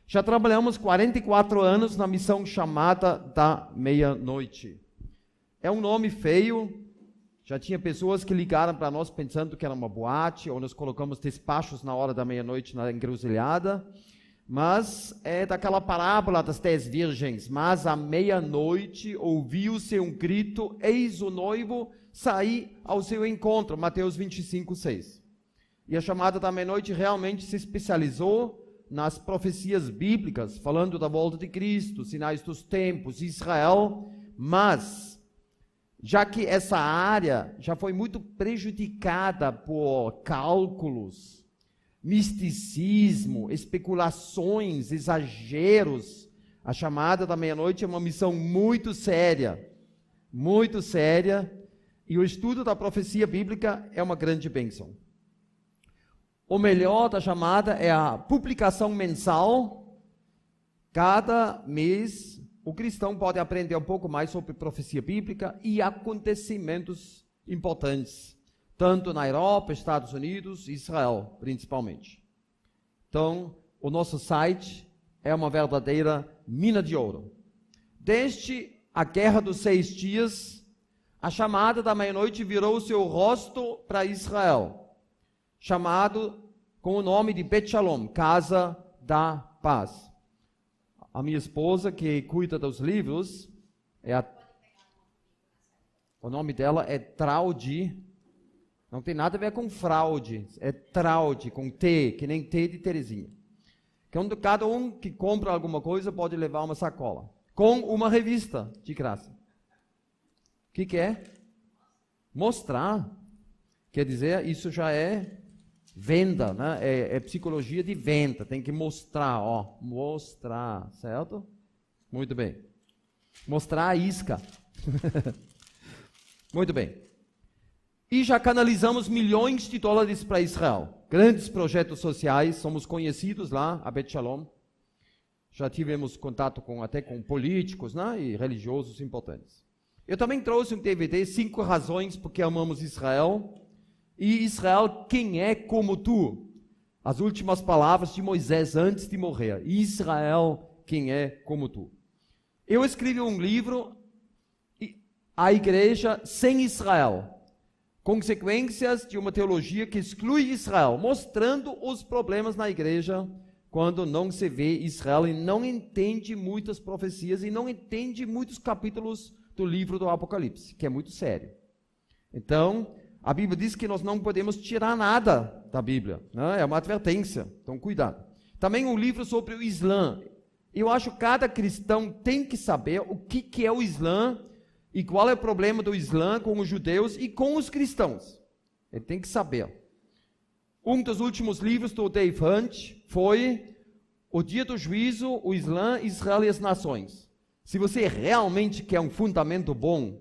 Já trabalhamos 44 anos na missão chamada da meia-noite. É um nome feio. Já tinha pessoas que ligaram para nós pensando que era uma boate, ou nós colocamos despachos na hora da meia-noite na encruzilhada. Mas é daquela parábola das 10 virgens. Mas à meia-noite ouviu-se um grito, eis o noivo sair ao seu encontro. Mateus 25, 6. E a chamada da meia-noite realmente se especializou nas profecias bíblicas, falando da volta de Cristo, sinais dos tempos, Israel, mas, já que essa área já foi muito prejudicada por cálculos, misticismo, especulações, exageros, a chamada da meia-noite é uma missão muito séria, e o estudo da profecia bíblica é uma grande bênção. O melhor da chamada é a publicação mensal. Cada mês, o cristão pode aprender um pouco mais sobre profecia bíblica e acontecimentos importantes, tanto na Europa, Estados Unidos, Israel, principalmente. Então, o nosso site é uma verdadeira mina de ouro. Desde a Guerra dos 6 Dias, a chamada da meia-noite virou seu rosto para Israel, chamado com o nome de Bet Shalom, Casa da Paz. A minha esposa, que cuida dos livros, o nome dela é Traudi, não tem nada a ver com fraude, é Traudi, com T, que nem T de Terezinha. Quando cada um que compra alguma coisa pode levar uma sacola, com uma revista de graça. O que é? Mostrar. Quer dizer, isso já é venda, né? É psicologia de venda, tem que mostrar, mostrar, certo? Muito bem. Mostrar a isca. Muito bem. E já canalizamos milhões de dólares para Israel. Grandes projetos sociais, somos conhecidos lá, a Bet Shalom. Já tivemos contato até com políticos, né? E religiosos importantes. Eu também trouxe um DVD, 5 razões porque amamos Israel. E Israel, quem é como tu? As últimas palavras de Moisés antes de morrer. Israel, quem é como tu? Eu escrevi um livro, A Igreja Sem Israel. Consequências de uma teologia que exclui Israel, mostrando os problemas na igreja quando não se vê Israel e não entende muitas profecias e não entende muitos capítulos do livro do Apocalipse, que é muito sério. Então, a Bíblia diz que nós não podemos tirar nada da Bíblia, né? É uma advertência, então cuidado. Também um livro sobre o Islã. Eu acho que cada cristão tem que saber o que é o Islã e qual é o problema do Islã com os judeus e com os cristãos. Ele tem que saber. Um dos últimos livros do Dave Hunt foi O Dia do Juízo, o Islã, Israel e as Nações. Se você realmente quer um fundamento bom,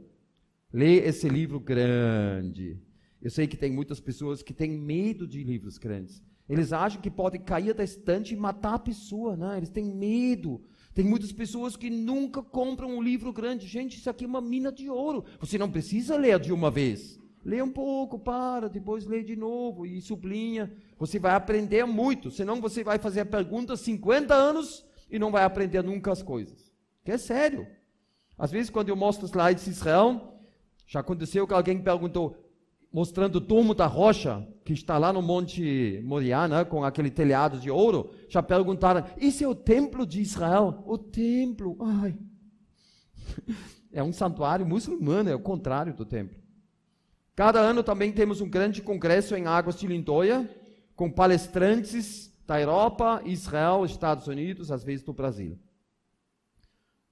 lê esse livro grande. Eu sei que tem muitas pessoas que têm medo de livros grandes. Eles acham que pode cair da estante e matar a pessoa, né? Eles têm medo. Tem muitas pessoas que nunca compram um livro grande. Gente, isso aqui é uma mina de ouro. Você não precisa ler de uma vez. Lê um pouco, depois lê de novo e sublinha. Você vai aprender muito, senão você vai fazer a pergunta 50 anos e não vai aprender nunca as coisas. Que é sério. Às vezes, quando eu mostro slides de Israel, já aconteceu que alguém perguntou, mostrando o domo da rocha, que está lá no Monte Moriá, né, com aquele telhado de ouro, já perguntaram, esse é o templo de Israel? O templo, ai. É um santuário muçulmano, é o contrário do templo. Cada ano também temos um grande congresso em Águas de Lindóia, com palestrantes da Europa, Israel, Estados Unidos, às vezes do Brasil.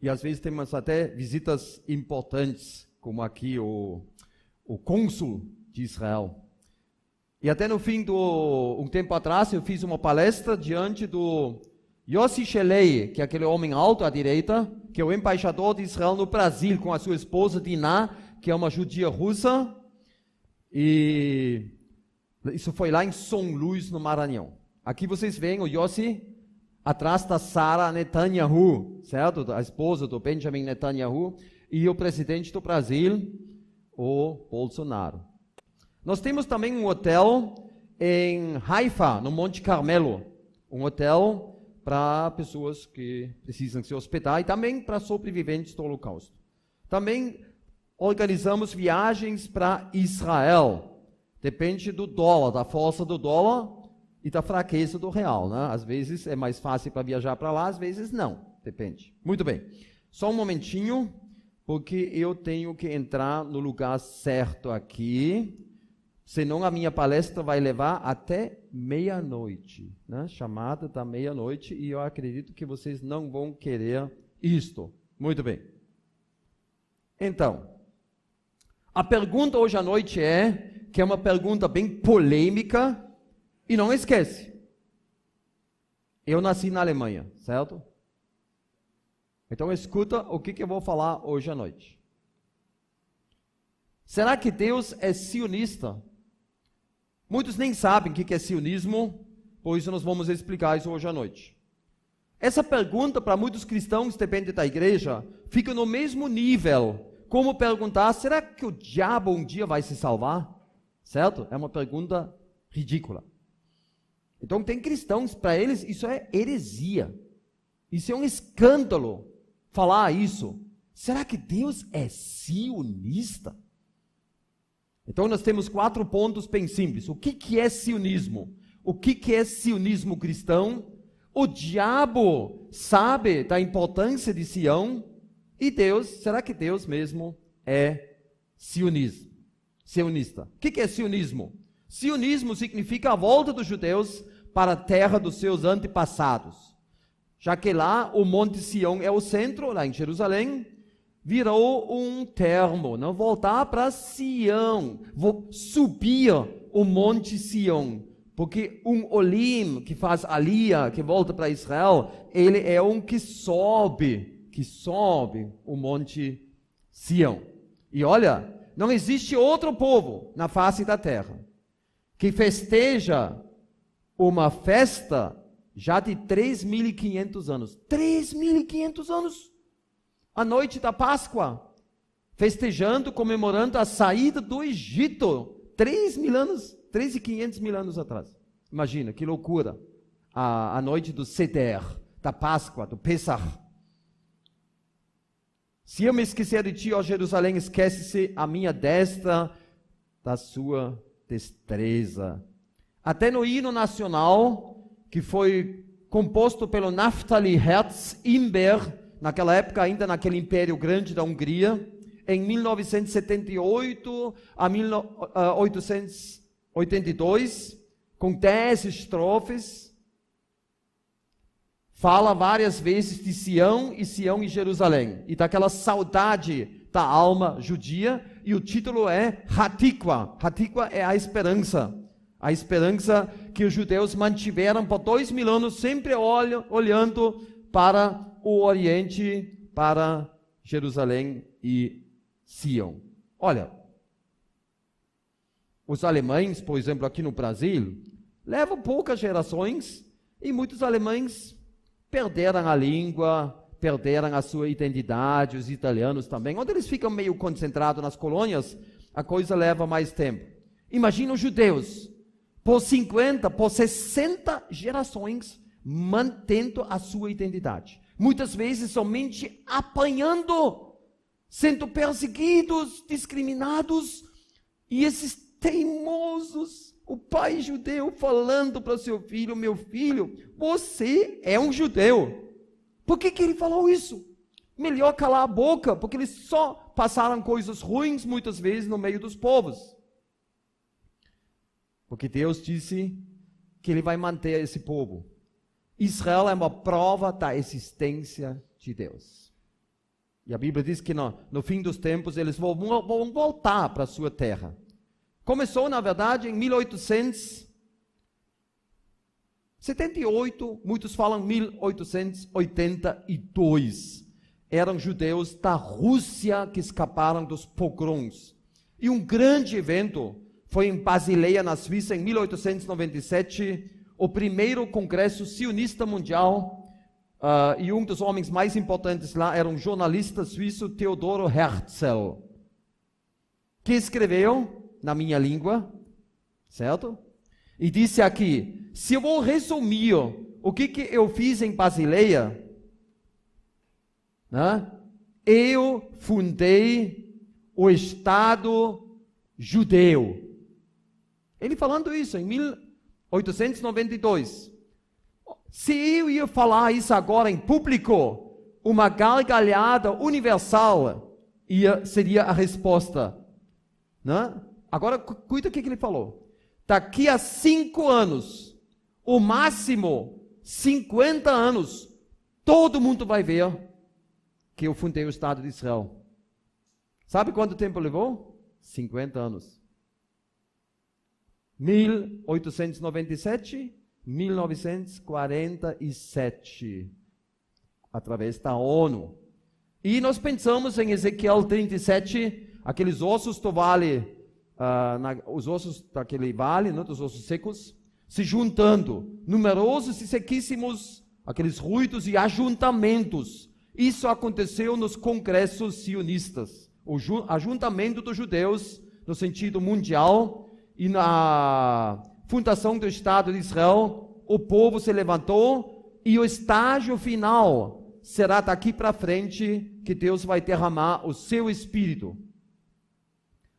E às vezes temos até visitas importantes, como aqui o cônsul de Israel. E até no fim um tempo atrás, eu fiz uma palestra diante do Yossi Shelei, que é aquele homem alto à direita, que é o embaixador de Israel no Brasil, com a sua esposa Dinah, que é uma judia russa. E isso foi lá em São Luís, no Maranhão. Aqui vocês veem o Yossi atrás da Sarah Netanyahu, certo? A esposa do Benjamin Netanyahu, e o presidente do Brasil, o Bolsonaro. Nós temos também um hotel em Haifa, no Monte Carmelo. Um hotel para pessoas que precisam se hospedar e também para sobreviventes do Holocausto. Também organizamos viagens para Israel. Depende do dólar, da força do dólar e da fraqueza do real, né? Às vezes é mais fácil para viajar para lá, às vezes não. Depende. Muito bem. Só um momentinho, porque eu tenho que entrar no lugar certo aqui. Senão a minha palestra vai levar até meia-noite, né? Chamada da meia-noite, e eu acredito que vocês não vão querer isto. Muito bem. Então, a pergunta hoje à noite que é uma pergunta bem polêmica, e não esquece, eu nasci na Alemanha, certo? Então escuta o que eu vou falar hoje à noite. Será que Deus é sionista? Muitos nem sabem o que é sionismo, por isso nós vamos explicar isso hoje à noite. Essa pergunta, para muitos cristãos, depende da igreja, fica no mesmo nível como perguntar, será que o diabo um dia vai se salvar? Certo? É uma pergunta ridícula. Então tem cristãos, para eles isso é heresia. Isso é um escândalo, falar isso. Será que Deus é sionista? Então nós temos 4 pontos bem simples. O que é sionismo? O que é sionismo cristão? O diabo sabe da importância de Sião? E Deus, será que Deus mesmo é sionista? O que é sionismo? Sionismo significa a volta dos judeus para a terra dos seus antepassados. Já que lá o Monte Sião é o centro, lá em Jerusalém, virou um termo, não voltar para Sião, vou subir o Monte Sião, porque um Olim que faz alia, que volta para Israel, ele é um que sobe o Monte Sião. E olha, não existe outro povo na face da terra que festeja uma festa já de 3.500 anos. 3.500 anos! A noite da Páscoa, festejando, comemorando a saída do Egito, 3.500 mil anos atrás. Imagina, que loucura, a noite do Seder, da Páscoa, do Pesach. Se eu me esquecer de ti, ó Jerusalém, esquece-se a minha destra da sua destreza. Até no hino nacional, que foi composto pelo Naftali Herz Imber, naquela época ainda naquele império grande da Hungria, em 1978 a 1882, com 10 estrofes, fala várias vezes de Sião e Jerusalém, e daquela saudade da alma judia, e o título é Hatikva. Hatikva é a esperança que os judeus mantiveram por 2.000 anos, sempre olhando para o Oriente, para Jerusalém e Sião. Olha, os alemães, por exemplo, aqui no Brasil, levam poucas gerações e muitos alemães perderam a língua, perderam a sua identidade, os italianos também. Onde eles ficam meio concentrados nas colônias, a coisa leva mais tempo. Imagina os judeus, por 50, por 60 gerações, mantendo a sua identidade. Muitas vezes somente apanhando, sendo perseguidos, discriminados, e esses teimosos, o pai judeu falando para o seu filho, meu filho, você é um judeu. Por que ele falou isso? Melhor calar a boca, porque eles só passaram coisas ruins muitas vezes no meio dos povos. Porque Deus disse que ele vai manter esse povo. Israel é uma prova da existência de Deus. E a Bíblia diz que no fim dos tempos eles vão voltar para a sua terra. Começou, na verdade, em 1878, muitos falam 1882. Eram judeus da Rússia que escaparam dos pogroms. E um grande evento foi em Basileia, na Suíça, em 1897, o primeiro congresso sionista mundial, e um dos homens mais importantes lá era um jornalista suíço, Theodor Herzl, que escreveu na minha língua, certo? E disse aqui, se eu vou resumir o que eu fiz em Basileia? Né? Eu fundei o Estado judeu. Ele falando isso em 1892. Se eu ia falar isso agora em público, uma gargalhada universal seria a resposta. Né? Agora, cuida o que ele falou. Daqui a 5 anos, o máximo 50 anos, todo mundo vai ver que eu fundei o Estado de Israel. Sabe quanto tempo levou? 50 anos. 1897, 1947, através da ONU. E nós pensamos em Ezequiel 37, aqueles ossos do vale, os ossos daquele vale, né, dos ossos secos, se juntando, numerosos e sequíssimos, aqueles ruídos e ajuntamentos. Isso aconteceu nos congressos sionistas, o ajuntamento dos judeus no sentido mundial, e na fundação do Estado de Israel, o povo se levantou e o estágio final será daqui para frente que Deus vai derramar o seu Espírito.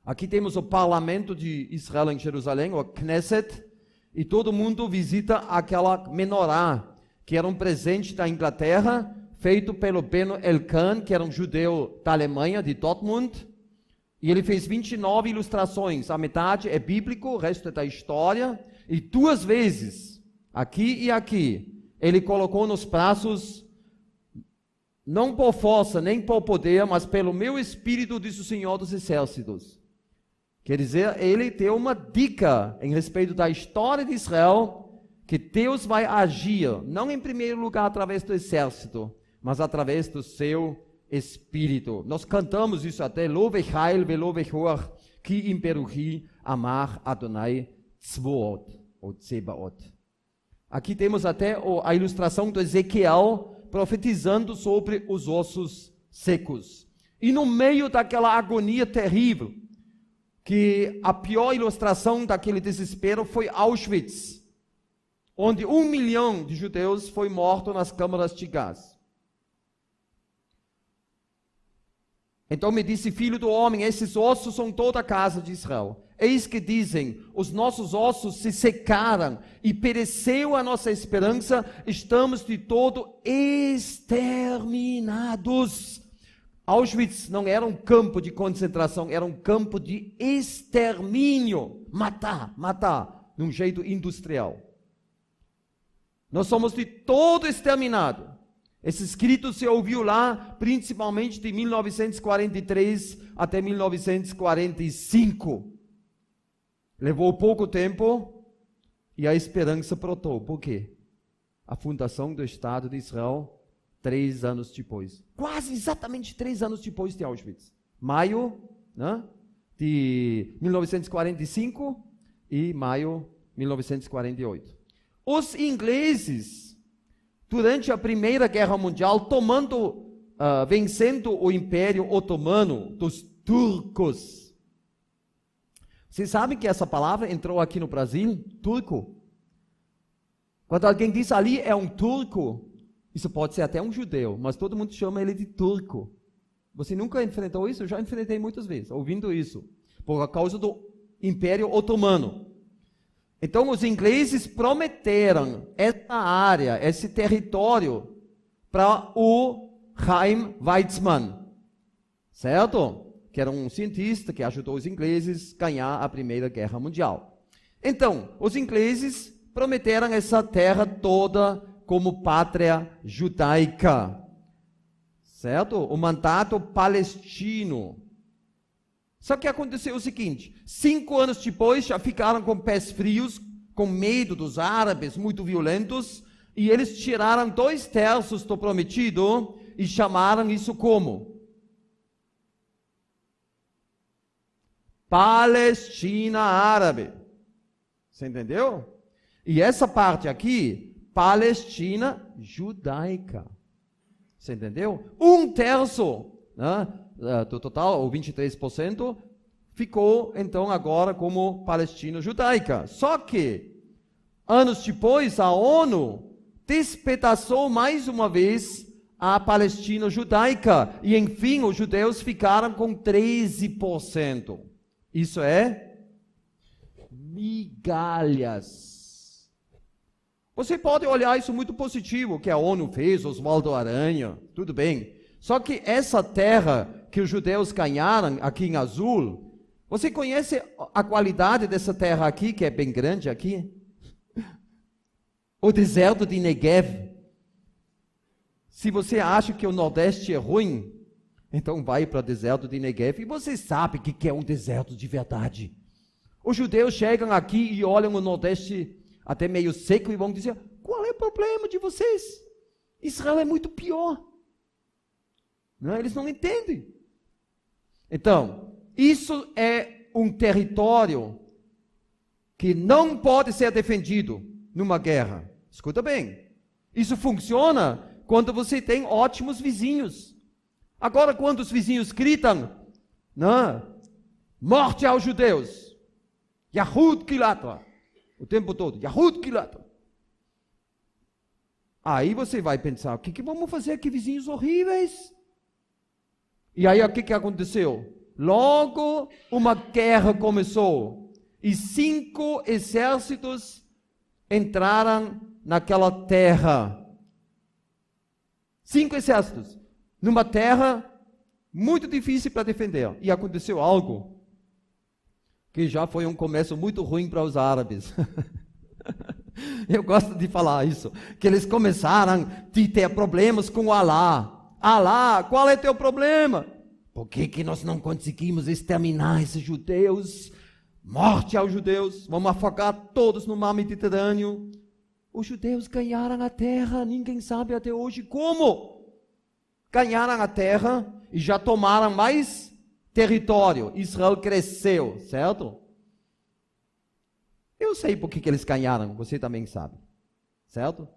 Aqui temos o parlamento de Israel em Jerusalém, o Knesset, e todo mundo visita aquela menorá, que era um presente da Inglaterra, feito pelo Beno Elkan, que era um judeu da Alemanha, de Dortmund, e ele fez 29 ilustrações, a metade é bíblico, o resto é da história, e 2 vezes, aqui e aqui, ele colocou nos braços, não por força, nem por poder, mas pelo meu espírito, diz o Senhor dos Exércitos. Quer dizer, ele deu uma dica em respeito da história de Israel, que Deus vai agir, não em primeiro lugar através do exército, mas através do seu Espírito. Nós cantamos isso até, Lovech Heil, Velovech Hor, Ki im Beruchi Amar Adonai Tzvoot, ou Tsebaot. Aqui temos até a ilustração do Ezequiel, profetizando sobre os ossos secos. E no meio daquela agonia terrível, que a pior ilustração daquele desespero foi Auschwitz, onde 1 milhão de judeus foi morto nas câmaras de gás. Então me disse, filho do homem, esses ossos são toda a casa de Israel. Eis que dizem, os nossos ossos se secaram e pereceu a nossa esperança, estamos de todo exterminados. Auschwitz não era um campo de concentração, era um campo de extermínio. Matar, de um jeito industrial. Nós somos de todo exterminado. Esse escrito se ouviu lá, principalmente de 1943 até 1945. Levou pouco tempo e a esperança brotou. Por quê? A fundação do Estado de Israel, 3 anos depois. Quase exatamente 3 anos depois de Auschwitz. Maio, né, de 1945 e maio de 1948. Os ingleses, durante a Primeira Guerra Mundial, vencendo o Império Otomano dos turcos. Vocês sabem que essa palavra entrou aqui no Brasil? Turco. Quando alguém diz ali é um turco, isso pode ser até um judeu, mas todo mundo chama ele de turco. Você nunca enfrentou isso? Eu já enfrentei muitas vezes, ouvindo isso, por causa do Império Otomano. Então, os ingleses prometeram essa área, esse território, para o Chaim Weizmann, certo? Que era um cientista que ajudou os ingleses a ganhar a Primeira Guerra Mundial. Então, os ingleses prometeram essa terra toda como pátria judaica, certo? O mandato palestino. Só que aconteceu o seguinte, 5 anos depois já ficaram com pés frios, com medo dos árabes muito violentos, e eles tiraram 2/3 do prometido e chamaram isso como? Palestina Árabe. Você entendeu? E essa parte aqui, Palestina Judaica. Você entendeu? 1/3, né, do total, ou 23%, ficou então agora como Palestina Judaica. Só que, anos depois, a ONU despedaçou mais uma vez a Palestina judaica. E, enfim, os judeus ficaram com 13%. Isso é migalhas. Você pode olhar isso muito positivo, que a ONU fez, Oswaldo Aranha, tudo bem. Só que essa terra que os judeus ganharam aqui em azul, você conhece a qualidade dessa terra aqui, que é bem grande aqui? O deserto de Negev. Se você acha que o Nordeste é ruim, então vai para o deserto de Negev e você sabe o que é um deserto de verdade. Os judeus chegam aqui e olham o Nordeste até meio seco e vão dizer, qual é o problema de vocês? Israel é muito pior. Não, eles não entendem. Então, isso é um território que não pode ser defendido numa guerra. Escuta bem, isso funciona quando você tem ótimos vizinhos. Agora, quando os vizinhos gritam, morte aos judeus, Yahud Kilatra, o tempo todo, Yahud Kilatra. Aí você vai pensar, o que vamos fazer aqui, vizinhos horríveis? E aí, o que aconteceu? Logo, uma guerra começou, e 5 exércitos entraram naquela terra. 5 exércitos, numa terra muito difícil para defender. E aconteceu algo que já foi um começo muito ruim para os árabes. Eu gosto de falar isso, que eles começaram a ter problemas com Alá. Alá, qual é teu problema? Por que nós não conseguimos exterminar esses judeus? Morte aos judeus, vamos afogar todos no mar Mediterrâneo. Os judeus ganharam a terra, ninguém sabe até hoje como. Ganharam a terra e já tomaram mais território. Israel cresceu, certo? Eu sei por que eles ganharam, você também sabe, certo?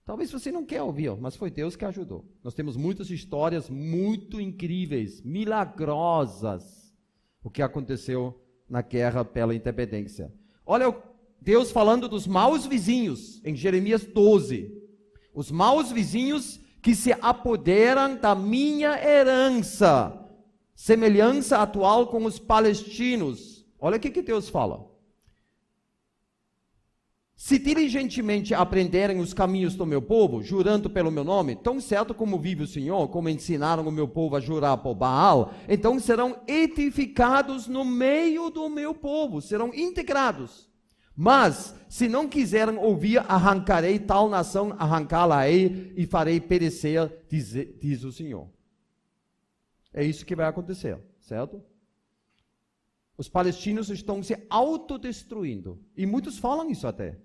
Talvez você não quer ouvir, mas foi Deus que ajudou. Nós temos muitas histórias muito incríveis, milagrosas, o que aconteceu na guerra pela independência. Olha, Deus falando dos maus vizinhos, em Jeremias 12. Os maus vizinhos que se apoderam da minha herança. Semelhança atual com os palestinos. Olha o que Deus fala. Se diligentemente aprenderem os caminhos do meu povo, jurando pelo meu nome, tão certo como vive o Senhor, como ensinaram o meu povo a jurar por Baal, então serão edificados no meio do meu povo, serão integrados. Mas, se não quiserem ouvir, arrancarei tal nação, arrancá-la-ei e farei perecer, diz o Senhor. É isso que vai acontecer, certo? Os palestinos estão se autodestruindo, e muitos falam isso até.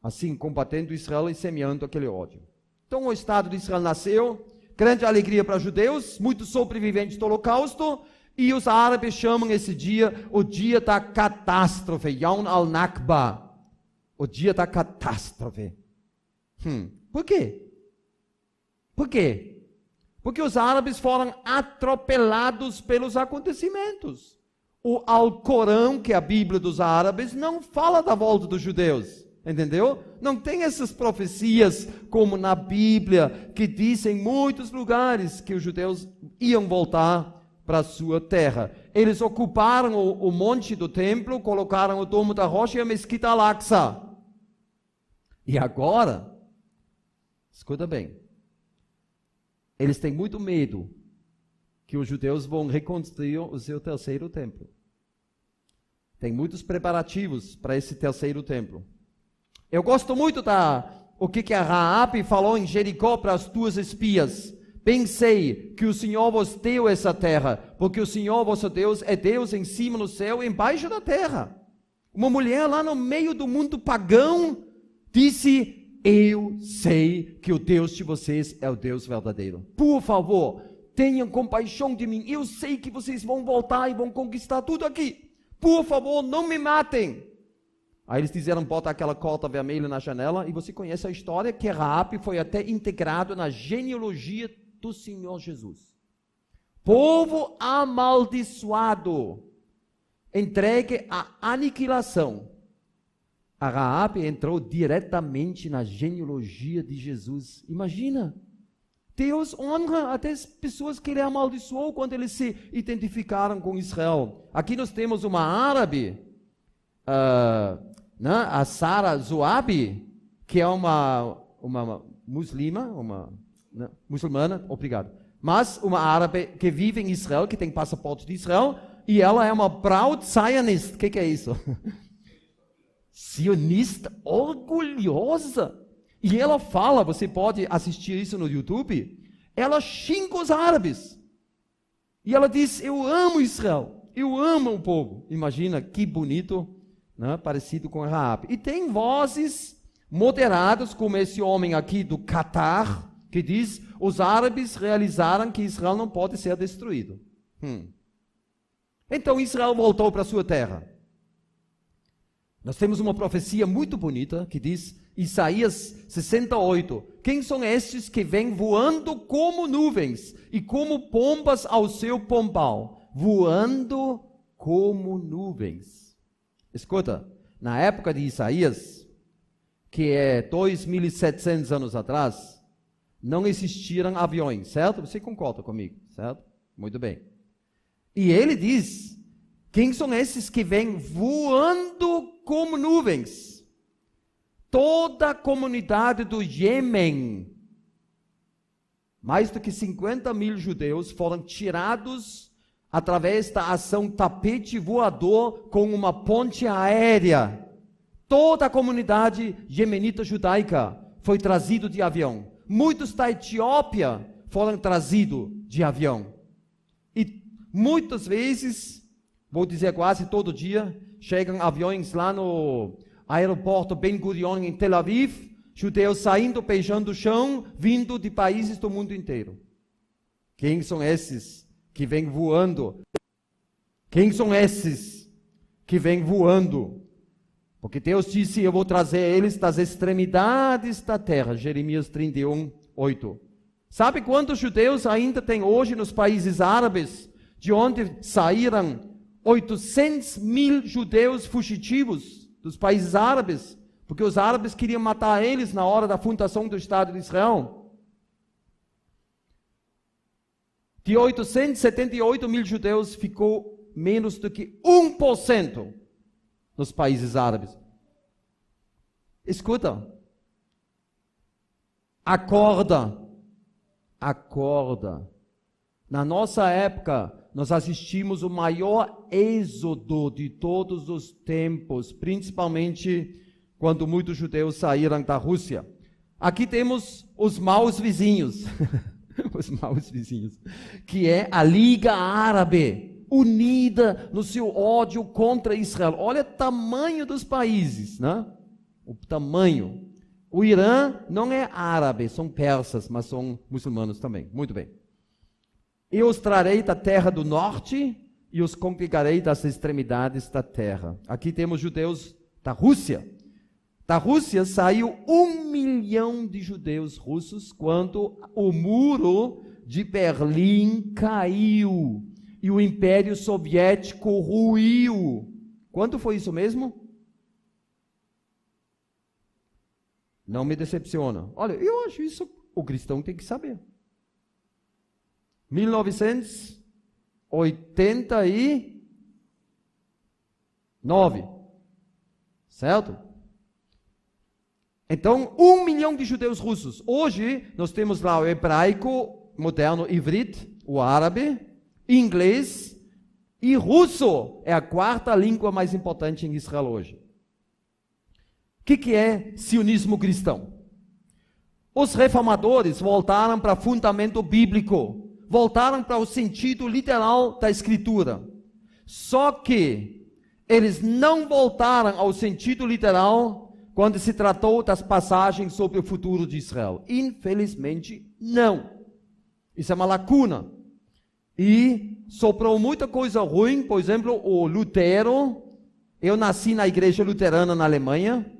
Assim, combatendo Israel e semeando aquele ódio. Então, o Estado de Israel nasceu, grande alegria para os judeus, muitos sobreviventes do Holocausto, e os árabes chamam esse dia o dia da catástrofe, Yawm al-Nakba, o dia da catástrofe. Por quê? Por quê? Porque os árabes foram atropelados pelos acontecimentos. O Alcorão, que é a Bíblia dos árabes, não fala da volta dos judeus. Entendeu? Não tem essas profecias como na Bíblia, que dizem em muitos lugares que os judeus iam voltar para a sua terra. Eles ocuparam o monte do templo, colocaram o domo da rocha e a mesquita Al-Aqsa. E agora, escuta bem, eles têm muito medo que os judeus vão reconstruir o seu terceiro templo. Tem muitos preparativos para esse terceiro templo. Eu gosto muito o que a Raabe falou em Jericó para as 2 espias. Pensei que o Senhor vos deu essa terra, porque o Senhor vosso Deus é Deus em cima no céu e embaixo da terra. Uma mulher lá no meio do mundo pagão disse, eu sei que o Deus de vocês é o Deus verdadeiro. Por favor, tenham compaixão de mim. Eu sei que vocês vão voltar e vão conquistar tudo aqui. Por favor, não me matem. Aí eles disseram, bota aquela cota vermelha na janela, e você conhece a história que Raabe foi até integrado na genealogia do Senhor Jesus. Povo amaldiçoado, entregue à aniquilação. A Raabe entrou diretamente na genealogia de Jesus. Imagina, Deus honra até as pessoas que ele amaldiçoou quando eles se identificaram com Israel. Aqui nós temos uma árabe, a Sara Zoabi, que é uma muçulmana, obrigado. Mas uma árabe que vive em Israel, que tem passaporte de Israel, e ela é uma proud Zionist. O que é isso? Sionista orgulhosa. E ela fala, você pode assistir isso no YouTube, ela xinga os árabes. E ela diz, eu amo Israel, eu amo o povo. Imagina que bonito, né? Parecido com a Raabe. E tem vozes moderadas, como esse homem aqui do Catar, que diz, os árabes realizaram que Israel não pode ser destruído. Então Israel voltou para sua terra. Nós temos uma profecia muito bonita que diz, Isaías 68, quem são estes que vêm voando como nuvens e como pombas ao seu pombal? Voando como nuvens. Escuta, na época de Isaías, que é 2.700 anos atrás, não existiram aviões, certo? Você concorda comigo, certo? Muito bem. E ele diz, quem são esses que vêm voando como nuvens? Toda a comunidade do Iêmen, mais do que 50 mil judeus foram tirados através da ação tapete voador com uma ponte aérea. Toda a comunidade iemenita judaica foi trazida de avião. Muitos da Etiópia foram trazidos de avião. E muitas vezes, vou dizer quase todo dia, chegam aviões lá no aeroporto Ben Gurion em Tel Aviv, judeus saindo, beijando o chão, vindo de países do mundo inteiro. Quem são esses que vêm voando? Quem são esses que vêm voando? Porque Deus disse, eu vou trazer eles das extremidades da terra. Jeremias 31, 8. Sabe quantos judeus ainda tem hoje nos países árabes, de onde saíram 800 mil judeus fugitivos dos países árabes, porque os árabes queriam matar eles na hora da fundação do Estado de Israel. De 878 mil judeus, ficou menos do que 1% nos países árabes. Escuta, acorda. Na nossa época, nós assistimos o maior êxodo de todos os tempos, principalmente quando muitos judeus saíram da Rússia. Aqui temos os maus vizinhos, os maus vizinhos, que é a Liga Árabe, unida no seu ódio contra Israel. Olha o tamanho dos países, né? O tamanho. O Irã não é árabe, são persas, mas são muçulmanos também. Muito bem. Eu os trarei da terra do norte e os congregarei das extremidades da terra. Aqui temos judeus da Rússia. Da Rússia saiu 1 milhão de judeus russos quando o muro de Berlim caiu e o Império Soviético ruiu. Quando foi isso mesmo? Não me decepciona. Olha, eu acho isso, o cristão tem que saber. 1989. Certo? Então, 1 milhão de judeus russos. Hoje, nós temos lá o hebraico moderno, ivrit, o árabe, inglês e russo. É a 4ª língua mais importante em Israel hoje. O que é sionismo cristão? Os reformadores voltaram para o fundamento bíblico, voltaram para o sentido literal da Escritura. Só que eles não voltaram ao sentido literal quando se tratou das passagens sobre o futuro de Israel. Infelizmente, não. Isso é uma lacuna. E soprou muita coisa ruim, por exemplo, o Lutero. Eu nasci na igreja luterana na Alemanha.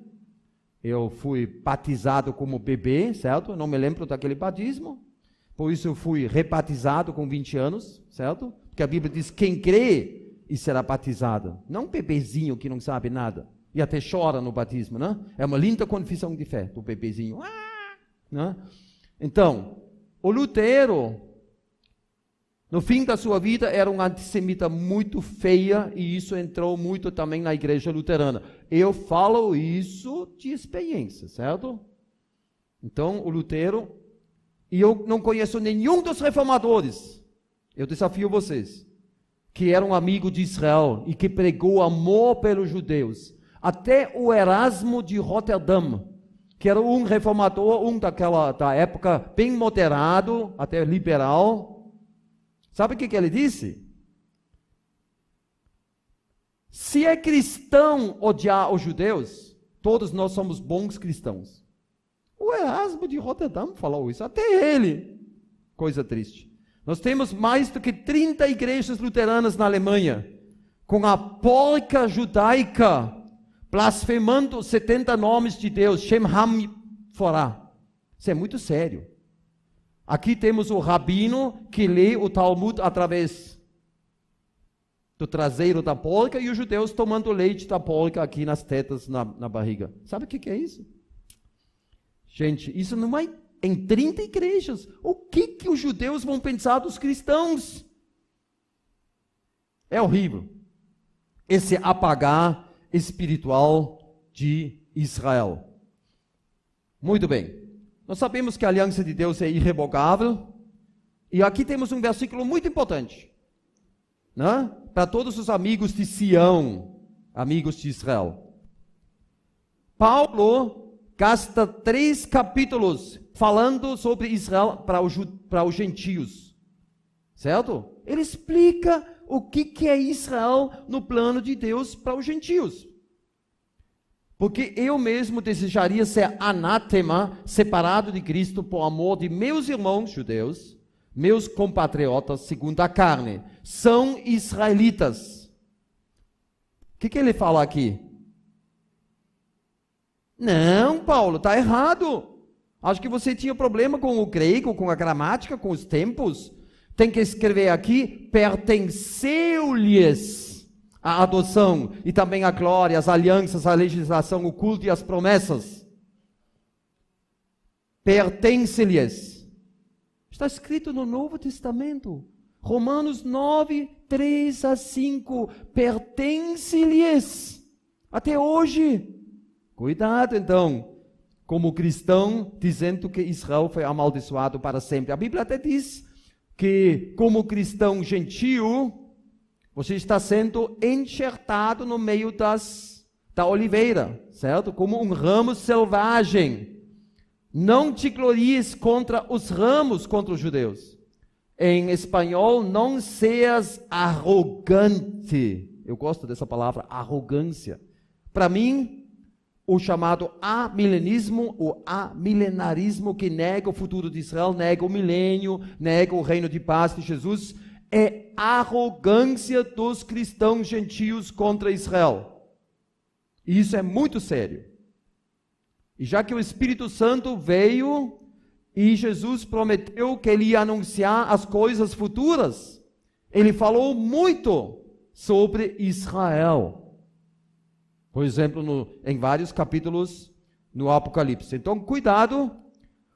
Eu fui batizado como bebê, certo? Não me lembro daquele batismo. Por isso eu fui rebatizado com 20 anos, certo? Porque a Bíblia diz, quem crê e será batizado. Não um bebezinho que não sabe nada. E até chora no batismo, né? É uma linda confissão de fé do bebezinho. Né? Então, o Lutero, no fim da sua vida, era um antissemita muito feia, e isso entrou muito também na igreja luterana. Eu falo isso de experiência, certo? Então, o Lutero, e eu não conheço nenhum dos reformadores, eu desafio vocês, que era um amigo de Israel e que pregou amor pelos judeus. Até o Erasmo de Roterdão, que era um reformador, da época bem moderado, até liberal. Sabe o que ele disse? Se é cristão odiar os judeus, todos nós somos bons cristãos. O Erasmo de Roterdão falou isso, até ele. Coisa triste. Nós temos mais do que 30 igrejas luteranas na Alemanha, com a porca judaica, blasfemando 70 nomes de Deus, Shem Ham Forá. Isso é muito sério. Aqui temos o rabino que lê o Talmud através do traseiro da porca, e os judeus tomando leite da porca aqui nas tetas, na barriga. Sabe o que é isso? Gente, isso não é em 30 igrejas. O que os judeus vão pensar dos cristãos? É horrível. Esse apagar espiritual de Israel. Muito bem. Nós sabemos que a aliança de Deus é irrevogável. E aqui temos um versículo muito importante, né? Para todos os amigos de Sião, amigos de Israel. Paulo gasta 3 capítulos falando sobre Israel para os gentios. Certo? Ele explica o que é Israel no plano de Deus para os gentios. Porque eu mesmo desejaria ser anátema, separado de Cristo por amor de meus irmãos judeus, meus compatriotas segundo a carne, são israelitas. O que ele fala aqui? Não, Paulo, está errado. Acho que você tinha problema com o grego, com a gramática, com os tempos. Tem que escrever aqui, pertenceu-lhes a adoção e também a glória, as alianças, a legislação, o culto e as promessas. Pertence-lhes. Está escrito no Novo Testamento. Romanos 9, 3 a 5. Pertence-lhes. Até hoje. Cuidado então, como cristão, dizendo que Israel foi amaldiçoado para sempre. A Bíblia até diz que, como cristão gentio, você está sendo enxertado no meio da oliveira, certo? Como um ramo selvagem. Não te glories contra os ramos, contra os judeus. Em espanhol, não seas arrogante. Eu gosto dessa palavra, arrogância. Para mim, o chamado amilenismo, o amilenarismo que nega o futuro de Israel, nega o milênio, nega o reino de paz de Jesus, é arrogância dos cristãos gentios contra Israel. E isso é muito sério. E já que o Espírito Santo veio e Jesus prometeu que ele ia anunciar as coisas futuras, ele falou muito sobre Israel. Por exemplo, em vários capítulos no Apocalipse. Então, cuidado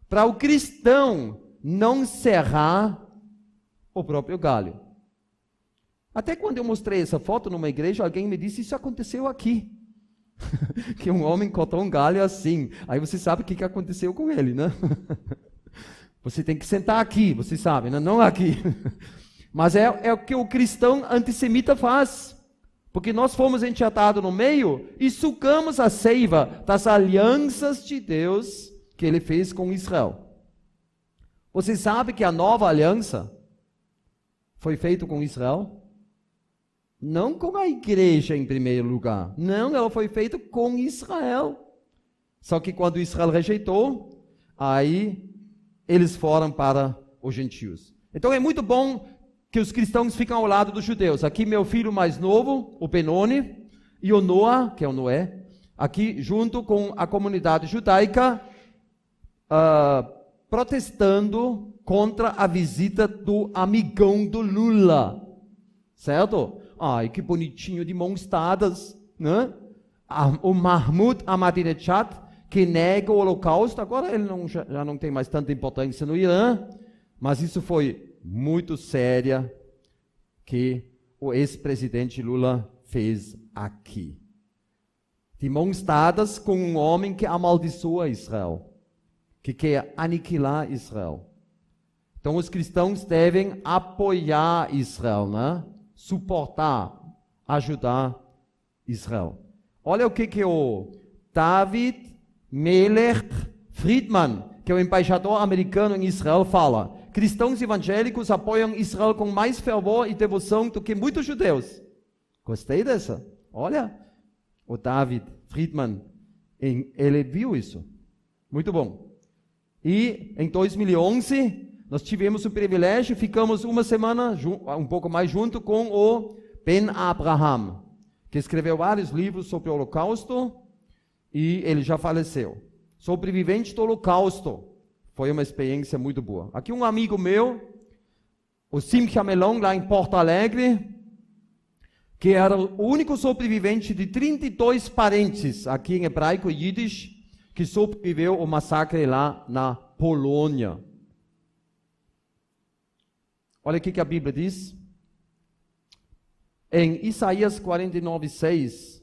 para o cristão não serrar o próprio galho. Até quando eu mostrei essa foto numa igreja, alguém me disse, isso aconteceu aqui. Que um homem cortou um galho assim. Aí você sabe o que aconteceu com ele, né? Você tem que sentar aqui, você sabe, né? Não aqui. Mas é o que o cristão antissemita faz. Porque nós fomos enxertados no meio e sugamos a seiva das alianças de Deus que ele fez com Israel. Você sabe que a nova aliança foi feita com Israel? Não com a igreja em primeiro lugar. Não, ela foi feita com Israel. Só que quando Israel rejeitou, aí eles foram para os gentios. Então é muito bom que os cristãos ficam ao lado dos judeus. Aqui meu filho mais novo, o Benoni, e o Noah, que é o Noé, aqui junto com a comunidade judaica, protestando contra a visita do amigão do Lula. Certo? Ai, que bonitinho, de mãos dadas, né? o Mahmoud Ahmadinejad, que nega o Holocausto. Agora ele já não tem mais tanta importância no Irã, mas isso foi muito séria que o ex-presidente Lula fez aqui. De mãos dadas com um homem que amaldiçoa Israel, que quer aniquilar Israel. Então os cristãos devem apoiar Israel, né? Suportar, ajudar Israel. Olha o que o David Melech Friedman, que é o embaixador americano em Israel, fala. Cristãos evangélicos apoiam Israel com mais fervor e devoção do que muitos judeus. Gostei dessa. Olha, o David Friedman, ele viu isso. Muito bom. E em 2011, nós tivemos o privilégio, ficamos uma semana, um pouco mais junto com o Ben Abraham, que escreveu vários livros sobre o Holocausto, e ele já faleceu. Sobrevivente do Holocausto. Foi uma experiência muito boa. Aqui um amigo meu, o Simcha Melon, lá em Porto Alegre, que era o único sobrevivente de 32 parentes, aqui em hebraico e yiddish, que sobreviveu ao massacre lá na Polônia. Olha o que a Bíblia diz. Em Isaías 49:6,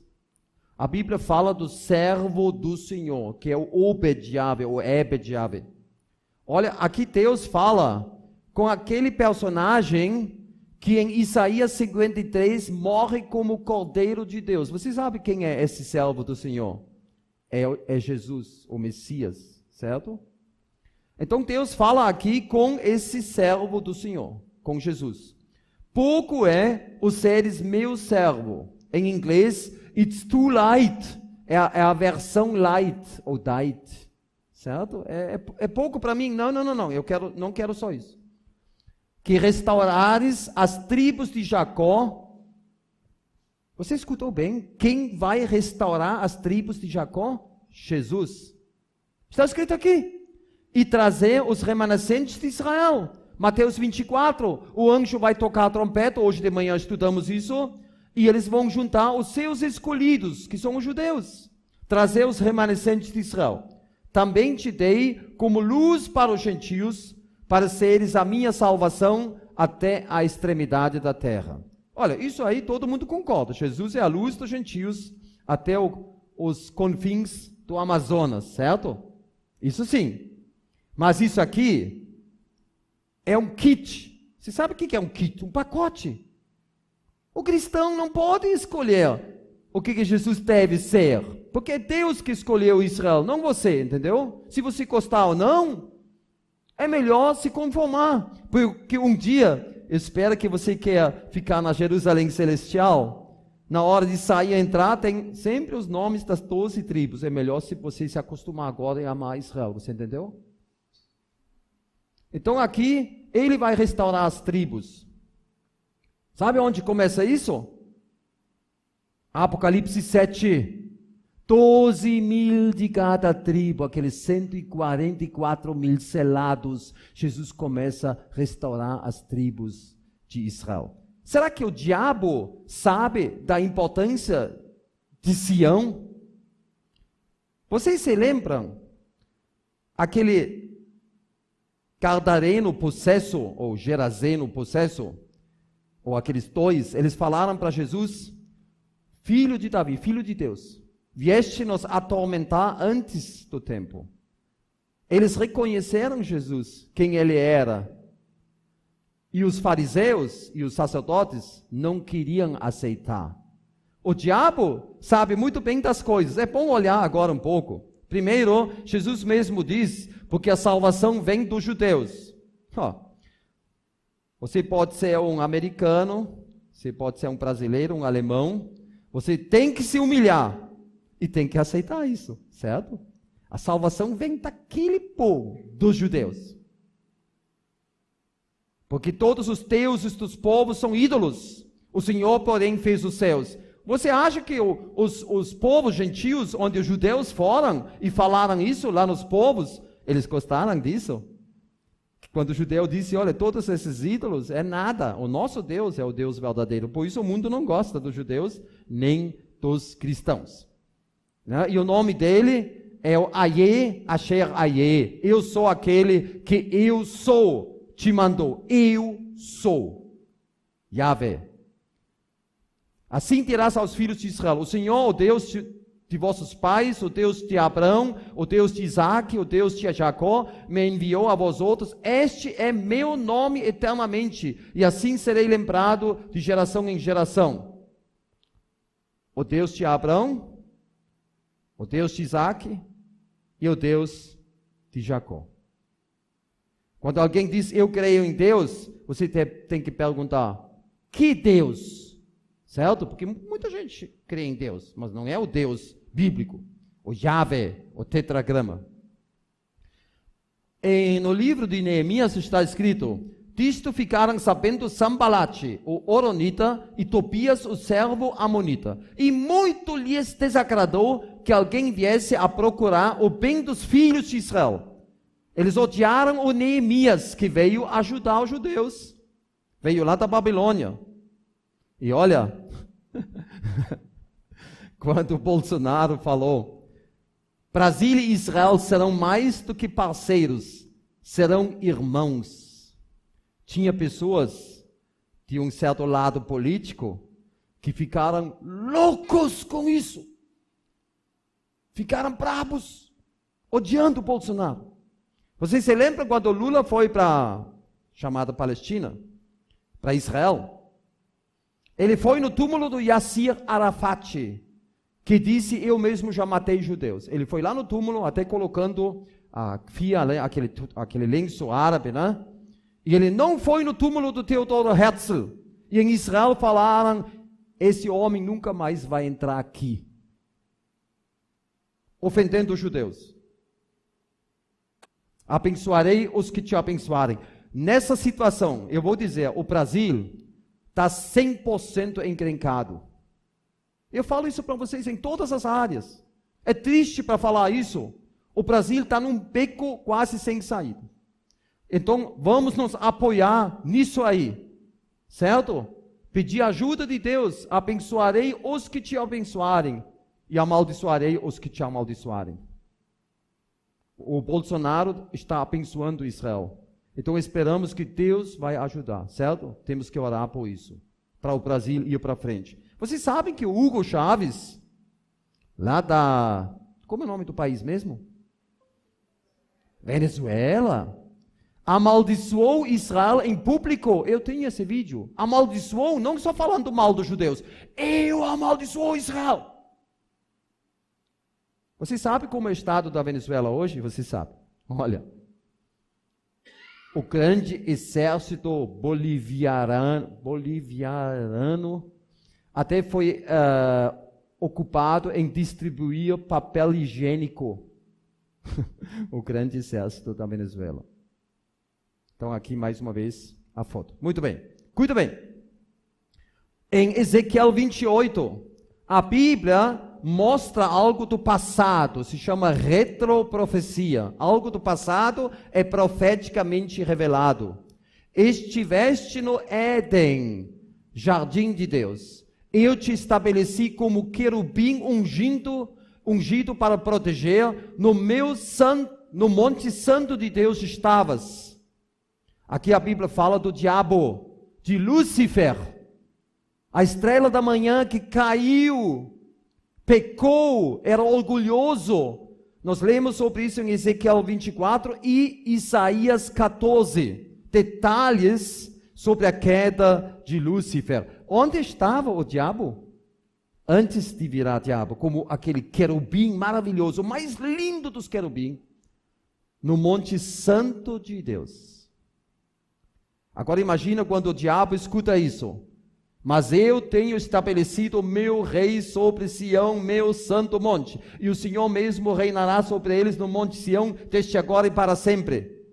a Bíblia fala do servo do Senhor, que é o Obed-Yahvé, o Ebed-Yahvé. Olha, aqui Deus fala com aquele personagem que em Isaías 53 morre como Cordeiro de Deus. Você sabe quem é esse servo do Senhor? É Jesus, o Messias, certo? Então Deus fala aqui com esse servo do Senhor, com Jesus. Pouco é os seres meu servo. Em inglês, it's too light. É a versão light, ou diet. Certo? É pouco para mim. Não. Não quero só isso. Que restaurares as tribos de Jacó. Você escutou bem? Quem vai restaurar as tribos de Jacó? Jesus. Está escrito aqui. E trazer os remanescentes de Israel. Mateus 24. O anjo vai tocar a trompeta. Hoje de manhã estudamos isso. E eles vão juntar os seus escolhidos, que são os judeus. Trazer os remanescentes de Israel. Também te dei como luz para os gentios, para seres a minha salvação até a extremidade da terra. Olha, isso aí todo mundo concorda. Jesus é a luz dos gentios até os confins do Amazonas, certo? Isso sim. Mas isso aqui é um kit. Você sabe o que é um kit? Um pacote. O cristão não pode escolher o que Jesus deve ser, porque é Deus que escolheu Israel, não você, entendeu? Se você gostar ou não, é melhor se conformar, porque um dia, eu espero que você queira ficar na Jerusalém Celestial, na hora de sair e entrar, tem sempre os nomes das 12 tribos, é melhor se você se acostumar agora e amar Israel, você entendeu? Então aqui, ele vai restaurar as tribos. Sabe onde começa isso? Apocalipse 7, 12 mil de cada tribo, aqueles 144 mil selados, Jesus começa a restaurar as tribos de Israel. Será que o diabo sabe da importância de Sião? Vocês se lembram? Aquele Gadareno possesso, ou Gerazeno possesso, ou aqueles dois, eles falaram para Jesus: Filho de Davi, Filho de Deus, vieste nos atormentar antes do tempo. Eles reconheceram Jesus, quem ele era. E os fariseus e os sacerdotes não queriam aceitar. O diabo sabe muito bem das coisas. É bom olhar agora um pouco. Primeiro, Jesus mesmo diz, porque a salvação vem dos judeus. Você pode ser um americano, você pode ser um brasileiro, um alemão. Você tem que se humilhar e tem que aceitar isso, certo? A salvação vem daquele povo, dos judeus. Porque todos os deuses dos povos são ídolos. O Senhor, porém, fez os céus. Você acha que os povos gentios, onde os judeus foram e falaram isso lá nos povos, eles gostaram disso? Quando o judeu disse, olha, todos esses ídolos é nada, o nosso Deus é o Deus verdadeiro. Por isso o mundo não gosta dos judeus, nem dos cristãos. né? E o nome dele é o Aye, Asher Aye. Eu sou aquele que eu sou, te mandou. Eu sou. Yahvé. Assim dirás aos filhos de Israel: o Senhor, o Deus de vossos pais, o Deus de Abraão, o Deus de Isaac, o Deus de Jacó, me enviou a vós outros. Este é meu nome eternamente, e assim serei lembrado de geração em geração. O Deus de Abraão, o Deus de Isaac e o Deus de Jacó. Quando alguém diz, eu creio em Deus, você tem que perguntar, que Deus? Certo? Porque muita gente crê em Deus, mas não é o Deus bíblico, o Yahvé, o tetragrama. No livro de Neemias está escrito, disto ficaram sabendo Sambalate, o Horonita, e Tobias, o servo Amonita. E muito lhes desagradou que alguém viesse a procurar o bem dos filhos de Israel. Eles odiaram o Neemias, que veio ajudar os judeus. Veio lá da Babilônia. E olha, quando o Bolsonaro falou, Brasil e Israel serão mais do que parceiros, serão irmãos. Tinha pessoas de um certo lado político que ficaram loucos com isso. Ficaram bravos, odiando o Bolsonaro. Você se lembra quando Lula foi para a chamada Palestina, para Israel? Ele foi no túmulo do Yassir Arafat, que disse, eu mesmo já matei judeus. Ele foi lá no túmulo, até colocando a fia, aquele lenço árabe, né? E ele não foi no túmulo do Theodor Herzl. E em Israel falaram, esse homem nunca mais vai entrar aqui. Ofendendo os judeus. Abençoarei os que te abençoarem. Nessa situação, eu vou dizer, o Brasil está 100% encrencado. Eu falo isso para vocês em todas as áreas. É triste para falar isso. O Brasil está num beco quase sem saída. Então, vamos nos apoiar nisso aí. Certo? Pedir ajuda de Deus. Abençoarei os que te abençoarem. E amaldiçoarei os que te amaldiçoarem. O Bolsonaro está abençoando Israel. Então esperamos que Deus vai ajudar, certo? Temos que orar por isso, para o Brasil ir para frente. Vocês sabem que o Hugo Chávez, lá da... Como é o nome do país mesmo? Venezuela. Amaldiçoou Israel em público. Eu tenho esse vídeo. Amaldiçoou, não só falando mal dos judeus. Eu amaldiçoo Israel. Você sabe como é o estado da Venezuela hoje? Você sabe. Olha. O grande exército boliviano até foi ocupado em distribuir papel higiênico. O grande exército da Venezuela. Então aqui mais uma vez a foto. Muito bem. Cuida bem. Em Ezequiel 28, a Bíblia mostra algo do passado, se chama retroprofecia. Algo do passado é profeticamente revelado. Estiveste no Éden, jardim de Deus. Eu te estabeleci como querubim ungido para proteger. No monte santo de Deus estavas. Aqui a Bíblia fala do diabo, de Lúcifer, a estrela da manhã que caiu, pecou, era orgulhoso. Nós lemos sobre isso em Ezequiel 24 e Isaías 14. Detalhes sobre a queda de Lúcifer. Onde estava o diabo? Antes de virar diabo, como aquele querubim maravilhoso, o mais lindo dos querubins, no Monte Santo de Deus. Agora imagina quando o diabo escuta isso. Mas eu tenho estabelecido o meu rei sobre Sião, meu santo monte, e o Senhor mesmo reinará sobre eles no monte Sião, desde agora e para sempre.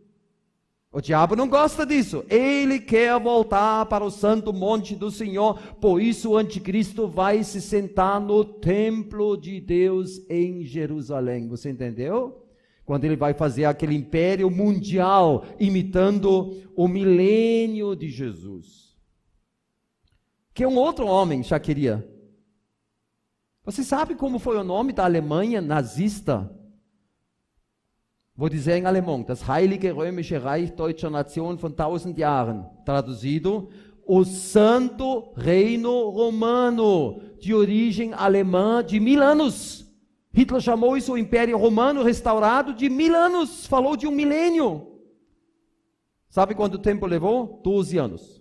O diabo não gosta disso. Ele quer voltar para o santo monte do Senhor. Por isso o anticristo vai se sentar no templo de Deus em Jerusalém. Você entendeu? Quando ele vai fazer aquele império mundial, imitando o milênio de Jesus. Que um outro homem já queria Você sabe como foi o nome da Alemanha nazista? Vou dizer em alemão, das Heilige Römische Reich Deutscher Nation von 1000 Jahren. Traduzido, o Santo Reino Romano, de origem alemã de 1000 anos. Hitler chamou isso o Império Romano restaurado de 1000 anos, falou de um milênio. Sabe quanto tempo levou? 12 anos.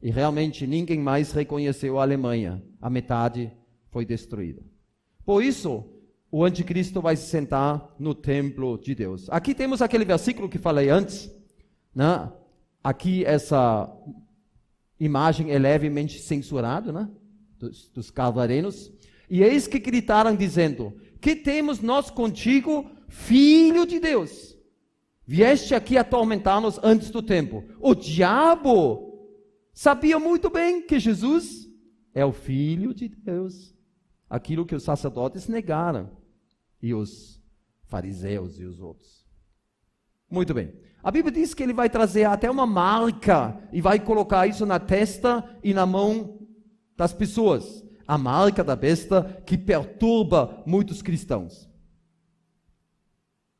E realmente ninguém mais reconheceu a Alemanha. A metade foi destruída. Por isso, o anticristo vai se sentar no templo de Deus. Aqui temos aquele versículo que falei antes, né? Aqui essa imagem é levemente censurada, né? dos calvarenos. E eis que gritaram dizendo, que temos nós contigo, Filho de Deus? Vieste aqui atormentar-nos antes do tempo. O diabo sabia muito bem que Jesus é o Filho de Deus. Aquilo que os sacerdotes negaram. E os fariseus e os outros. Muito bem. A Bíblia diz que ele vai trazer até uma marca e vai colocar isso na testa e na mão das pessoas. A marca da besta que perturba muitos cristãos.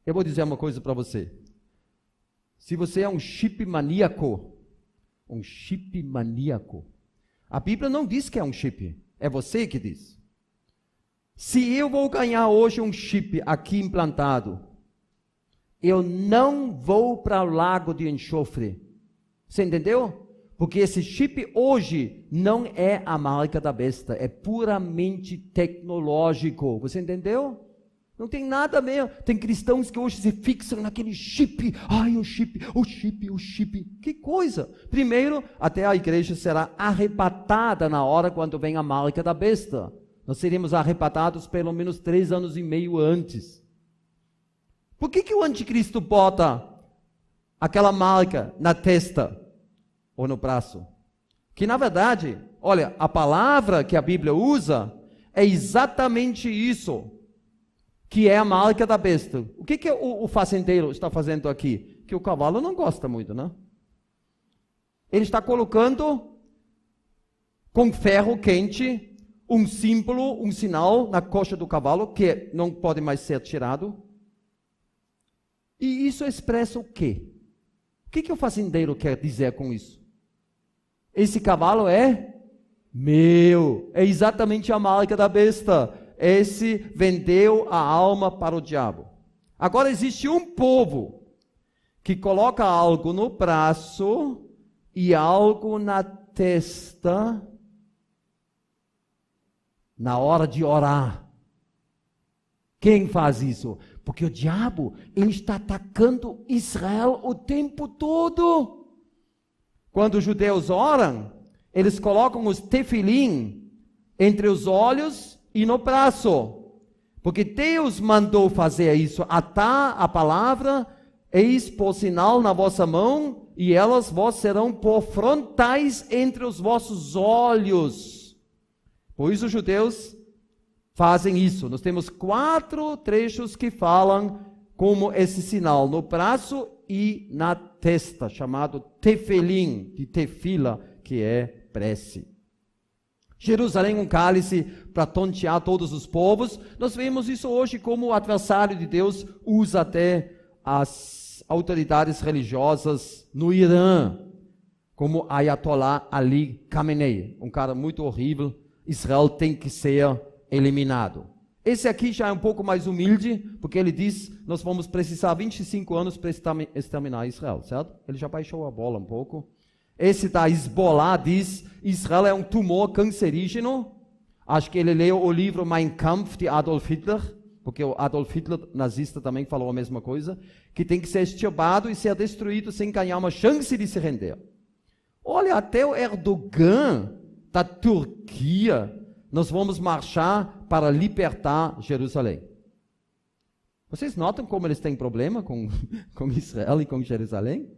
Eu vou dizer uma coisa para você. Se você é um chip maníaco, a Bíblia não diz que é um chip, é você que diz. Se eu vou ganhar hoje um chip aqui implantado, eu não vou para o lago de enxofre. Você entendeu? Porque esse chip hoje não é a marca da besta, é puramente tecnológico. Você entendeu? Não tem nada a ver. Tem cristãos que hoje se fixam naquele chip. Ai, o chip. Que coisa! Primeiro, até a igreja será arrebatada na hora quando vem a marca da besta. Nós seríamos arrebatados pelo menos 3 anos e meio antes. Por que o anticristo bota aquela marca na testa ou no braço? Que na verdade, olha, a palavra que a Bíblia usa é exatamente isso, que é a marca da besta. O que o fazendeiro está fazendo aqui? Que o cavalo não gosta muito, né? Ele está colocando com ferro quente um símbolo, um sinal na coxa do cavalo, que não pode mais ser tirado. E isso expressa o quê? O que o fazendeiro quer dizer com isso? Esse cavalo é meu. É exatamente a marca da besta. Esse vendeu a alma para o diabo. Agora existe um povo que coloca algo no braço e algo na testa na hora de orar. Quem faz isso? Porque o diabo, ele está atacando Israel o tempo todo. Quando os judeus oram, eles colocam os tefilim entre os olhos e no braço. Porque Deus mandou fazer isso, atar a palavra, eis por sinal na vossa mão, e elas vos serão por frontais entre os vossos olhos. Por isso os judeus fazem isso. Nós temos 4 trechos que falam como esse sinal no braço e na testa, chamado tefilim, de tefila, que é prece. Jerusalém, um cálice para tontear todos os povos. Nós vemos isso hoje como o adversário de Deus usa até as autoridades religiosas no Irã, como Ayatollah Ali Khamenei, um cara muito horrível. Israel tem que ser eliminado. Esse aqui já é um pouco mais humilde, porque ele diz, nós vamos precisar 25 anos para exterminar Israel, certo? Ele já baixou a bola um pouco. Esse da Hezbollah diz, Israel é um tumor cancerígeno. Acho que ele leu o livro Mein Kampf de Adolf Hitler, porque o Adolf Hitler, nazista, também falou a mesma coisa, que tem que ser extirpado e ser destruído sem ganhar uma chance de se render. Olha, até o Erdogan da Turquia, nós vamos marchar para libertar Jerusalém. Vocês notam como eles têm problema com Israel e com Jerusalém?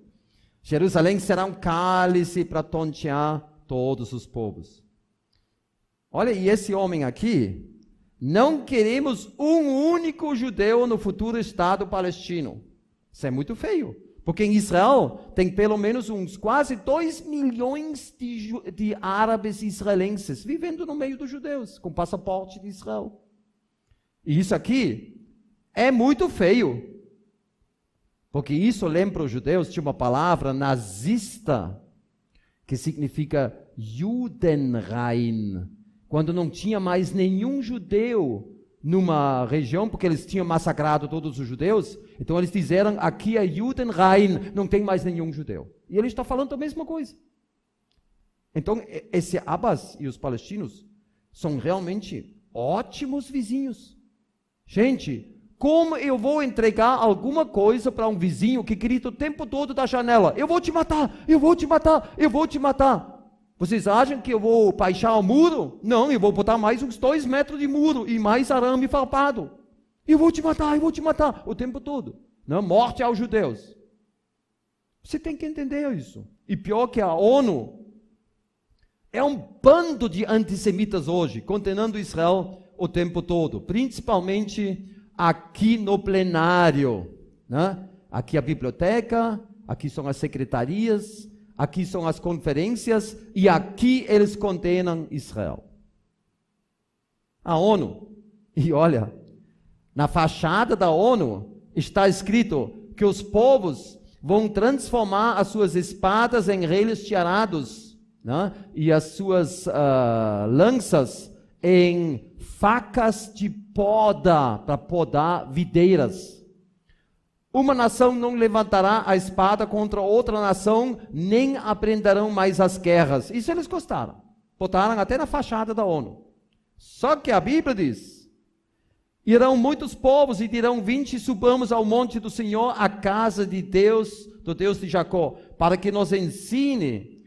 Jerusalém será um cálice para tontear todos os povos. Olha, e esse homem aqui, não queremos um único judeu no futuro Estado palestino. Isso é muito feio, Porque em Israel tem pelo menos uns quase 2 milhões de árabes israelenses vivendo no meio dos judeus, com passaporte de Israel. E isso aqui é muito feio. Porque isso lembra os judeus de uma palavra nazista, que significa Judenrein, quando não tinha mais nenhum judeu numa região, porque eles tinham massacrado todos os judeus, então eles disseram, aqui é Judenrein, não tem mais nenhum judeu. E ele está falando a mesma coisa. Então, esse Abbas e os palestinos são realmente ótimos vizinhos. Gente, como eu vou entregar alguma coisa para um vizinho que grita o tempo todo da janela, eu vou te matar, eu vou te matar, eu vou te matar. Vocês acham que eu vou baixar o muro? Não, eu vou botar mais uns 2 metros de muro e mais arame farpado. Eu vou te matar, o tempo todo. Não, morte aos judeus. Você tem que entender isso. E pior que a ONU, é um bando de antissemitas hoje, condenando Israel o tempo todo, principalmente aqui no plenário, né? Aqui a biblioteca, aqui são as secretarias, aqui são as conferências, e aqui eles condenam Israel. A ONU, e olha, na fachada da ONU está escrito que os povos vão transformar as suas espadas em relhos tiarados, né? E as suas lanças em facas de poda, para podar videiras. Uma nação não levantará a espada contra outra nação, nem aprenderão mais as guerras. Isso eles gostaram. Botaram até na fachada da ONU. Só que a Bíblia diz, irão muitos povos e dirão, vinde, subamos ao monte do Senhor, a casa de Deus, do Deus de Jacó, para que nos ensine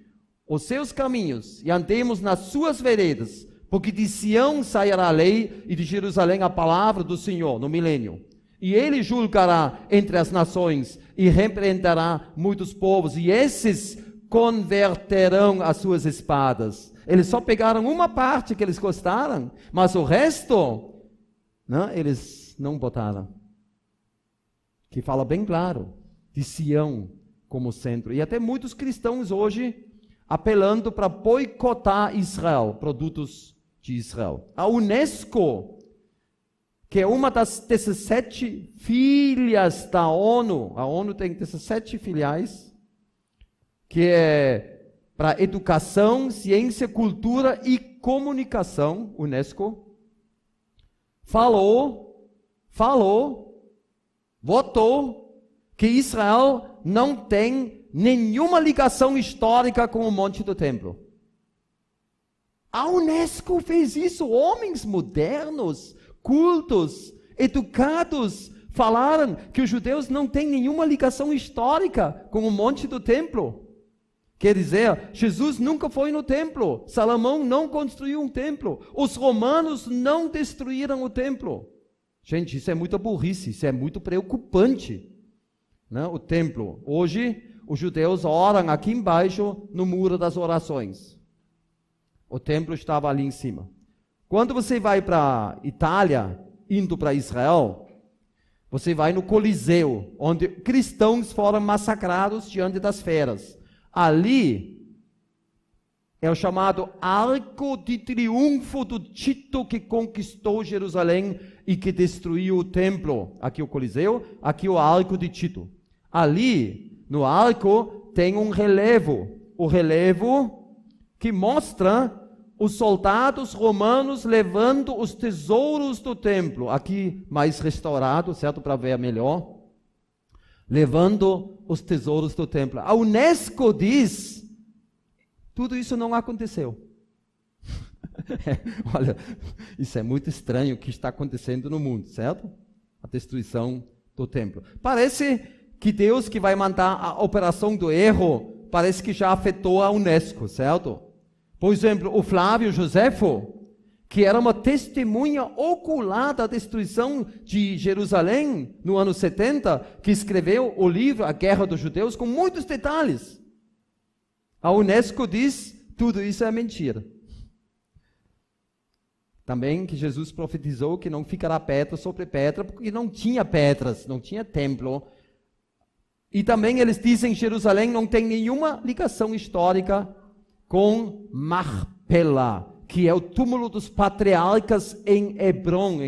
os seus caminhos e andemos nas suas veredas, porque de Sião sairá a lei e de Jerusalém a palavra do Senhor no milênio. E ele julgará entre as nações e repreenderá muitos povos, e esses converterão as suas espadas. Eles só pegaram uma parte que eles gostaram, mas o resto, não, eles não botaram. Que fala bem claro, de Sião como centro. E até muitos cristãos hoje apelando para boicotar Israel, produtos de Israel. A Unesco, que é uma das 17 filhas da ONU, a ONU tem 17 filiais, que é para educação, ciência, cultura e comunicação, Unesco, votou que Israel não tem nenhuma ligação histórica com o Monte do Templo. A Unesco fez isso, homens modernos, cultos, educados, falaram que os judeus não têm nenhuma ligação histórica com o Monte do Templo. Quer dizer, Jesus nunca foi no templo, Salomão não construiu um templo, os romanos não destruíram o templo. Gente, isso é muita burrice, isso é muito preocupante, né? O templo, hoje os judeus oram aqui embaixo no muro das orações. O templo estava ali em cima. Quando você vai para Itália, indo para Israel, você vai no Coliseu, onde cristãos foram massacrados diante das feras. Ali é o chamado Arco de Triunfo do Tito, que conquistou Jerusalém e que destruiu o templo. Aqui o Coliseu, aqui o Arco de Tito. Ali, no arco, tem um relevo. O relevo que mostra os soldados romanos levando os tesouros do templo. Aqui mais restaurado, certo? Para ver melhor. Levando os tesouros do templo. A Unesco diz, tudo isso não aconteceu. Olha, isso é muito estranho o que está acontecendo no mundo, certo? A destruição do templo. Parece que Deus que vai mandar a operação do erro, parece que já afetou a Unesco, certo? Por exemplo, o Flávio Josefo, que era uma testemunha ocular da destruição de Jerusalém no ano 70, que escreveu o livro A Guerra dos Judeus com muitos detalhes. A Unesco diz, tudo isso é mentira. Também que Jesus profetizou que não ficará pedra sobre pedra, porque não tinha pedras, não tinha templo E também eles dizem que Jerusalém não tem nenhuma ligação histórica com Macpela, que é o túmulo dos patriarcas em Hebron,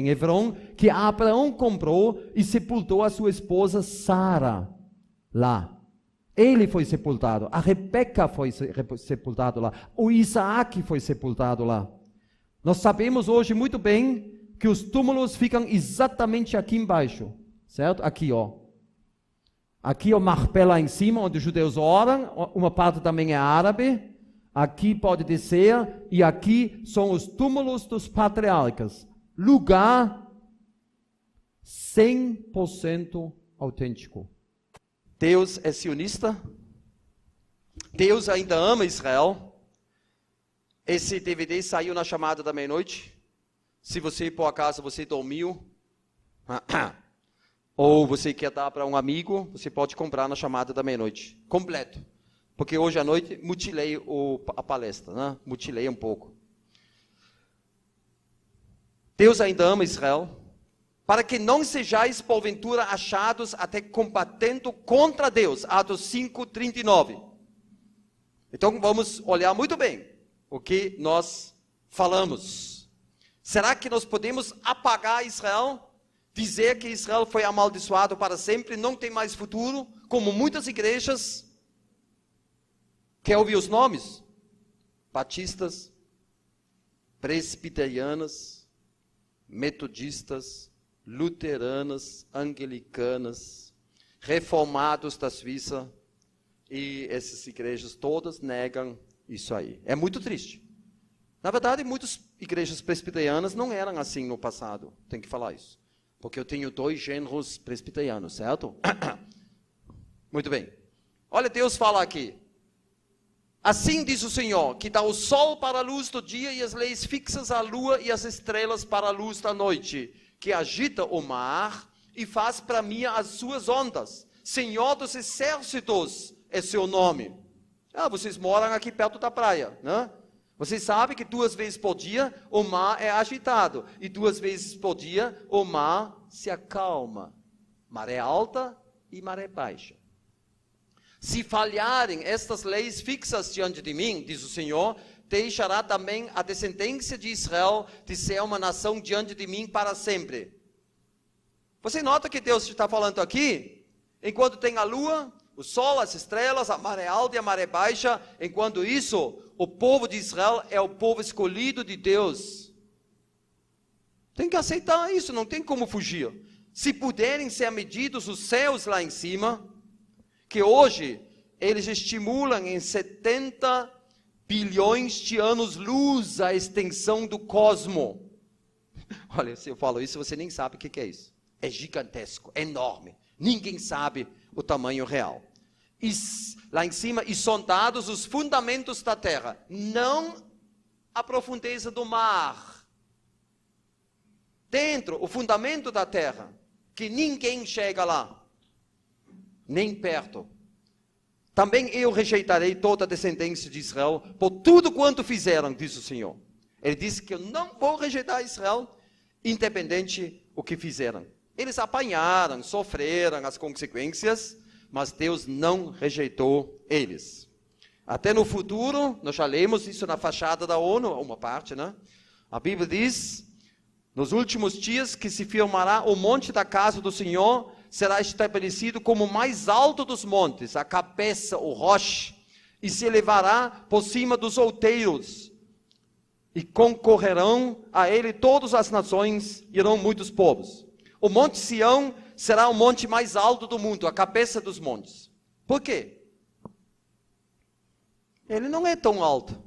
que Abraão comprou e sepultou a sua esposa Sara lá. Ele foi sepultado, a Rebeca foi sepultado lá, o Isaac foi sepultado lá. Nós sabemos hoje muito bem que os túmulos ficam exatamente aqui embaixo, certo? Aqui, ó. Aqui é o Macpela em cima, onde os judeus oram, uma parte também é árabe. Aqui pode descer, e aqui são os túmulos dos patriarcas. Lugar 100% autêntico. Deus é sionista. Deus ainda ama Israel. Esse DVD saiu na chamada da meia-noite. Se você, por acaso, você dormiu, ou você quer dar para um amigo, você pode comprar na chamada da meia-noite. Completo. Porque hoje à noite mutilei a palestra, né? Mutilei um pouco. Deus ainda ama Israel, para que não sejais porventura achados até combatendo contra Deus. Atos 5:39. Então vamos olhar muito bem o que nós falamos. Será que nós podemos apagar Israel? Dizer que Israel foi amaldiçoado para sempre, não tem mais futuro, como muitas igrejas. Quer ouvir os nomes? Batistas, presbiterianas, metodistas, luteranas, anglicanas, reformados da Suíça, e essas igrejas todas negam isso aí. É muito triste. Na verdade, muitas igrejas presbiterianas não eram assim no passado, tem que falar isso. Porque eu tenho 2 gêneros presbiterianos, certo? Muito bem. Olha, Deus fala aqui. Assim diz o Senhor, que dá o sol para a luz do dia e as leis fixas a lua e as estrelas para a luz da noite, que agita o mar e faz para mim as suas ondas. Senhor dos exércitos é seu nome. Vocês moram aqui perto da praia, né? Vocês sabem que 2 vezes por dia o mar é agitado. E 2 vezes por dia o mar se acalma. Maré alta e maré baixa. Se falharem estas leis fixas diante de mim, diz o Senhor, deixará também a descendência de Israel de ser uma nação diante de mim para sempre. Você nota que Deus está falando aqui? Enquanto tem a lua, o sol, as estrelas, a maré alta e a maré baixa, enquanto isso, o povo de Israel é o povo escolhido de Deus. Tem que aceitar isso, não tem como fugir. Se puderem ser medidos os céus lá em cima, que hoje eles estimulam em 70 bilhões de anos-luz a extensão do cosmo. Olha, se eu falo isso, você nem sabe o que é isso. É gigantesco, é enorme. Ninguém sabe o tamanho real. E lá em cima, e sondados os fundamentos da terra, não a profundeza do mar. Dentro, o fundamento da terra, que ninguém chega lá, nem perto. Também eu rejeitarei toda a descendência de Israel, por tudo quanto fizeram, diz o Senhor. Ele disse que eu não vou rejeitar Israel, independente o que fizeram. Eles apanharam, sofreram as consequências, mas Deus não rejeitou eles. Até no futuro, nós já lemos isso na fachada da ONU, uma parte, né? A Bíblia diz, nos últimos dias, que se firmará o monte da casa do Senhor, será estabelecido como o mais alto dos montes, a cabeça, o roche, e se elevará por cima dos outeiros, e concorrerão a ele todas as nações, irão muitos povos. O monte Sião será o monte mais alto do mundo, a cabeça dos montes. Por quê? Ele não é tão alto.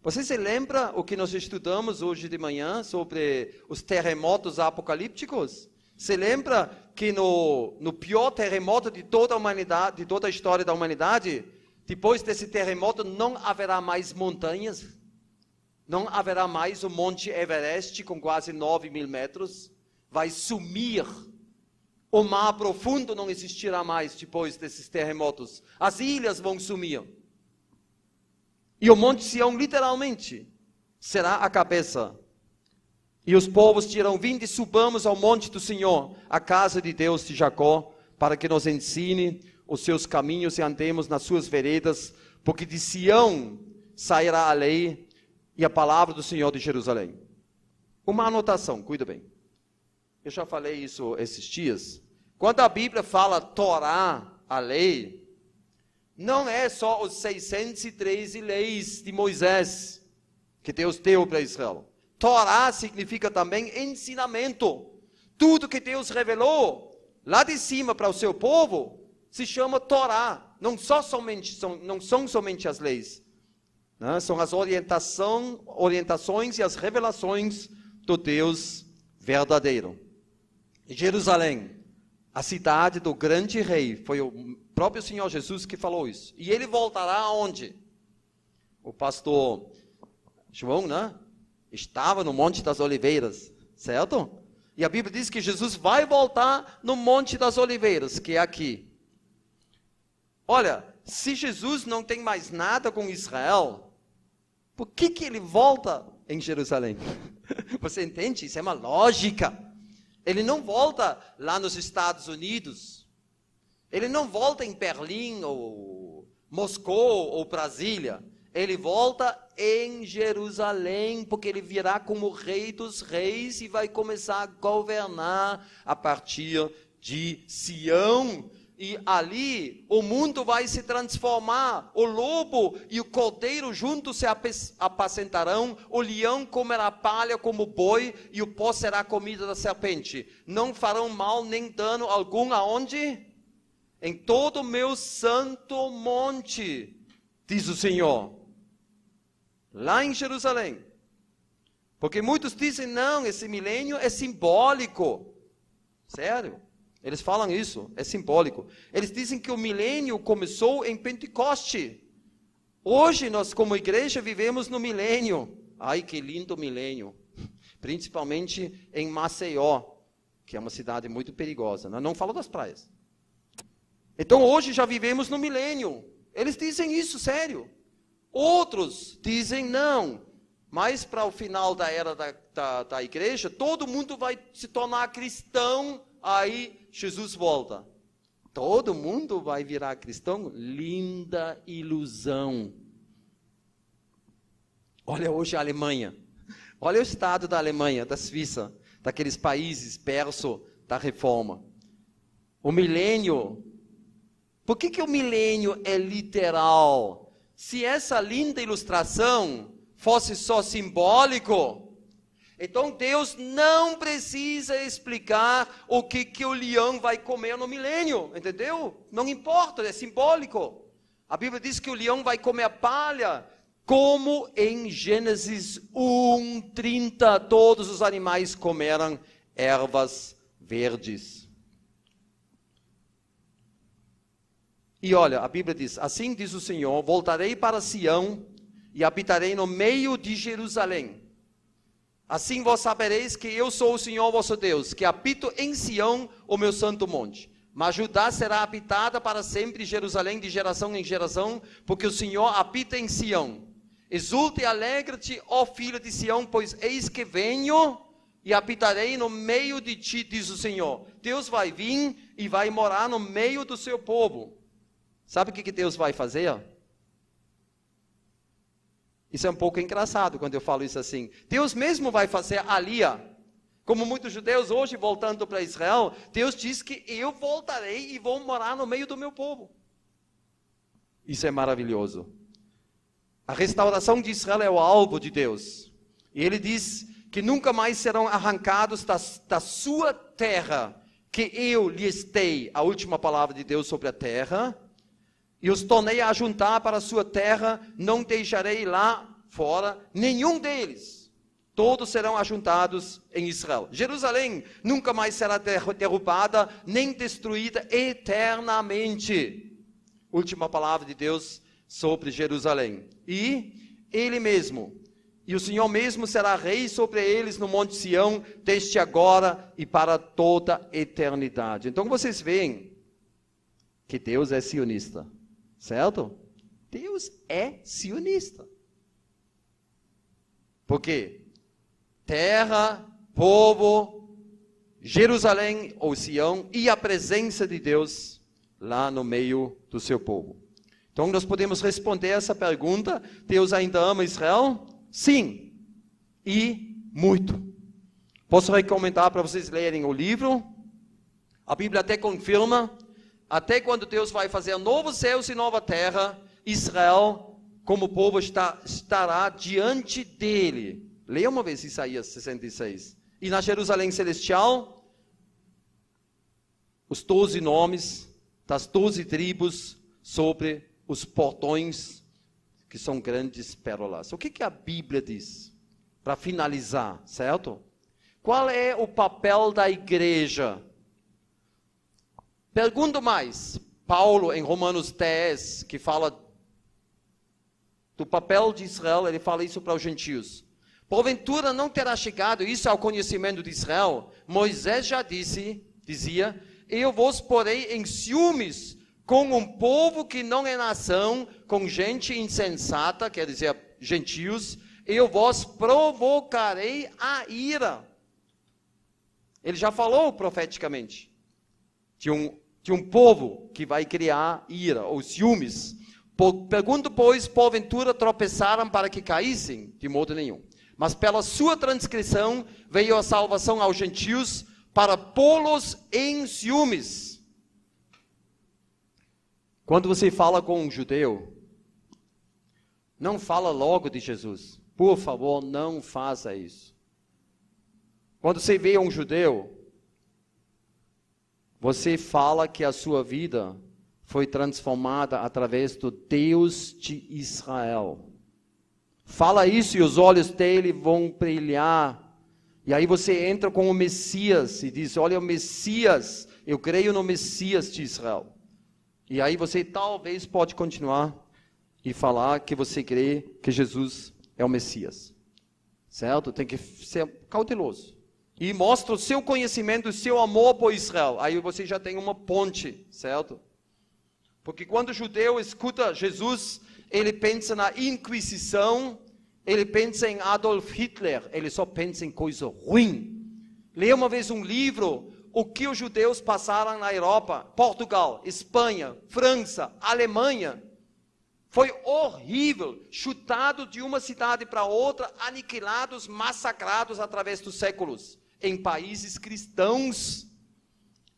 Você se lembra o que nós estudamos hoje de manhã sobre os terremotos apocalípticos? Se lembra que no pior terremoto de toda a humanidade, de toda a história da humanidade, depois desse terremoto não haverá mais montanhas, não haverá mais o Monte Everest com quase 9.000 metros, vai sumir. O mar profundo não existirá mais depois desses terremotos. As ilhas vão sumir. E o Monte Sião, literalmente, será a cabeça. E os povos dirão, vinde, subamos ao monte do Senhor, a casa de Deus de Jacó, para que nos ensine os seus caminhos e andemos nas suas veredas, porque de Sião sairá a lei e a palavra do Senhor de Jerusalém. Uma anotação, cuida bem. Eu já falei isso esses dias. Quando a Bíblia fala Torá, a lei, não é só os 613 leis de Moisés que Deus deu para Israel. Torá significa também ensinamento. Tudo que Deus revelou lá de cima para o seu povo se chama Torá. Não são somente as leis. Né? São as orientações e as revelações do Deus verdadeiro. Jerusalém, a cidade do grande rei, foi o próprio Senhor Jesus que falou isso. E ele voltará aonde? O pastor João, né? Estava no Monte das Oliveiras, certo? E a Bíblia diz que Jesus vai voltar no Monte das Oliveiras, que é aqui. Olha, se Jesus não tem mais nada com Israel, por que ele volta em Jerusalém? Você entende? Isso é uma lógica. Ele não volta lá nos Estados Unidos. Ele não volta em Berlim, ou Moscou, ou Brasília. Ele volta em Jerusalém, porque ele virá como rei dos reis e vai começar a governar a partir de Sião. E ali o mundo vai se transformar. O lobo e o cordeiro juntos se apacentarão. O leão comerá palha como boi e o pó será comida da serpente. Não farão mal nem dano algum aonde? Em todo o meu santo monte, diz o Senhor. Lá em Jerusalém. Porque muitos dizem, não, esse milênio é simbólico. Sério? Eles falam isso, é simbólico. Eles dizem que o milênio começou em Pentecoste. Hoje nós, como igreja, vivemos no milênio. Ai, que lindo milênio. Principalmente em Maceió, que é uma cidade muito perigosa. Não falo das praias. Então hoje já vivemos no milênio. Eles dizem isso, sério. Outros dizem não, mas para o final da era da igreja, todo mundo vai se tornar cristão, aí Jesus volta. Todo mundo vai virar cristão? Linda ilusão. Olha hoje a Alemanha. Olha o estado da Alemanha, da Suíça, daqueles países berço da reforma. O milênio. Por que o milênio é literal? Se essa linda ilustração fosse só simbólico, então Deus não precisa explicar o que o leão vai comer no milênio, entendeu? Não importa, é simbólico. A Bíblia diz que o leão vai comer palha, como em Gênesis 1:30, todos os animais comeram ervas verdes. E olha, a Bíblia diz, assim diz o Senhor, voltarei para Sião e habitarei no meio de Jerusalém. Assim vós sabereis que eu sou o Senhor vosso Deus, que habito em Sião, o meu santo monte. Mas Judá será habitada para sempre, Jerusalém de geração em geração, porque o Senhor habita em Sião. Exulte e alegra-te, ó filho de Sião, pois eis que venho e habitarei no meio de ti, diz o Senhor. Deus vai vir e vai morar no meio do seu povo. Sabe o que Deus vai fazer? Isso é um pouco engraçado quando eu falo isso assim. Deus mesmo vai fazer alia. Como muitos judeus hoje voltando para Israel, Deus diz que eu voltarei e vou morar no meio do meu povo. Isso é maravilhoso. A restauração de Israel é o alvo de Deus. E Ele diz que nunca mais serão arrancados da sua terra, que eu lhes dei, a última palavra de Deus sobre a terra, e os tornei a juntar para a sua terra, não deixarei lá fora nenhum deles. Todos serão ajuntados em Israel. Jerusalém nunca mais será derrubada, nem destruída eternamente. Última palavra de Deus sobre Jerusalém. E Ele mesmo, e o Senhor mesmo será rei sobre eles no Monte Sião, desde agora e para toda a eternidade. Então vocês veem que Deus é sionista. Certo? Deus é sionista. Por quê? Terra, povo, Jerusalém ou Sião e a presença de Deus lá no meio do seu povo. Então nós podemos responder essa pergunta: Deus ainda ama Israel? Sim, e muito. Posso recomendar para vocês lerem o livro. A Bíblia até confirma, até quando Deus vai fazer novos céus e nova terra, Israel, como povo, estará diante dele. Leia uma vez Isaías 66. E na Jerusalém celestial, os 12 nomes das 12 tribos sobre os portões, que são grandes pérolas. O que a Bíblia diz? Para finalizar, certo? Qual é o papel da igreja? Pergunto mais. Paulo, em Romanos 10, que fala do papel de Israel, ele fala isso para os gentios. Porventura não terá chegado isso ao conhecimento de Israel? Moisés já dizia, eu vos porei em ciúmes com um povo que não é nação, com gente insensata, quer dizer, gentios, eu vos provocarei a ira. Ele já falou profeticamente de um povo que vai criar ira, ou ciúmes. Pergunto, pois, porventura tropeçaram para que caíssem? De modo nenhum. Mas pela sua transgressão veio a salvação aos gentios para pô-los em ciúmes. Quando você fala com um judeu, não fala logo de Jesus. Por favor, não faça isso. Quando você vê um judeu, você fala que a sua vida foi transformada através do Deus de Israel. Fala isso e os olhos dele vão brilhar. E aí você entra com o Messias e diz, olha o Messias, eu creio no Messias de Israel. E aí você talvez pode continuar e falar que você crê que Jesus é o Messias. Certo? Tem que ser cauteloso. E mostra o seu conhecimento, o seu amor por Israel. Aí você já tem uma ponte, certo? Porque quando o judeu escuta Jesus, ele pensa na Inquisição, ele pensa em Adolf Hitler, ele só pensa em coisa ruim. Leia uma vez um livro, o que os judeus passaram na Europa, Portugal, Espanha, França, Alemanha. Foi horrível, chutado de uma cidade para outra, aniquilados, massacrados através dos séculos, em países cristãos.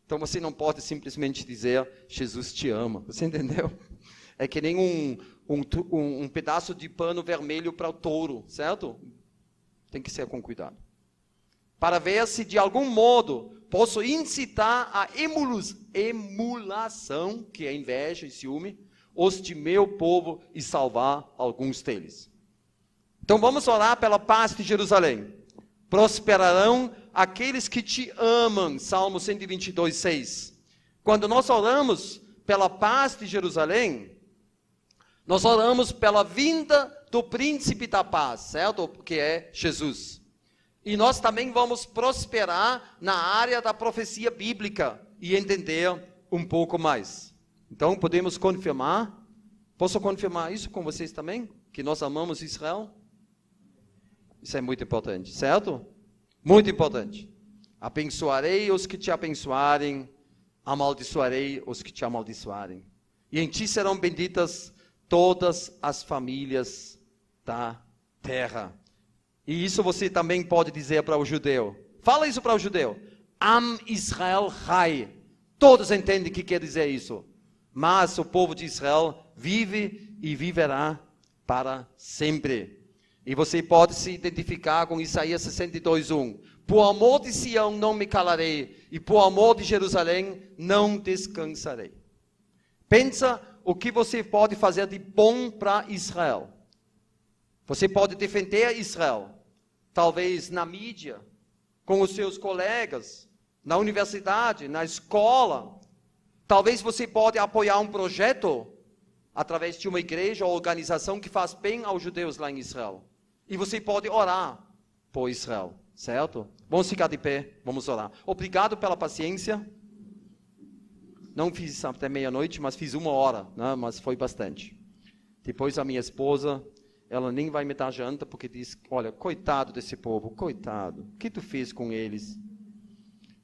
Então você não pode simplesmente dizer, Jesus te ama, você entendeu? É que nem um pedaço de pano vermelho para o touro, certo? Tem que ser com cuidado. Para ver se de algum modo posso incitar a emulação, que é inveja e ciúme, os de meu povo e salvar alguns deles. Então vamos orar pela paz de Jerusalém. Prosperarão aqueles que te amam, Salmo 122, 6. Quando nós oramos pela paz de Jerusalém, nós oramos pela vinda do príncipe da paz, certo? Que é Jesus. E nós também vamos prosperar na área da profecia bíblica e entender um pouco mais. Então podemos confirmar, posso confirmar isso com vocês também? Que nós amamos Israel? Isso é muito importante, certo? Muito importante. Abençoarei os que te abençoarem, amaldiçoarei os que te amaldiçoarem. E em ti serão benditas todas as famílias da terra. E isso você também pode dizer para o judeu. Fala isso para o judeu. Am Israel Chai. Todos entendem o que quer dizer isso. Mas o povo de Israel vive e viverá para sempre. E você pode se identificar com Isaías 62:1. Por amor de Sião não me calarei, e por amor de Jerusalém não descansarei. Pensa o que você pode fazer de bom para Israel. Você pode defender Israel, talvez na mídia, com os seus colegas, na universidade, na escola. Talvez você pode apoiar um projeto através de uma igreja ou organização que faz bem aos judeus lá em Israel. E você pode orar por Israel, certo? Vamos ficar de pé, vamos orar. Obrigado pela paciência. Não fiz até meia-noite, mas fiz 1 hora, né? Mas foi bastante. Depois a minha esposa, ela nem vai me dar janta, porque diz, olha, coitado desse povo, coitado. O que tu fez com eles?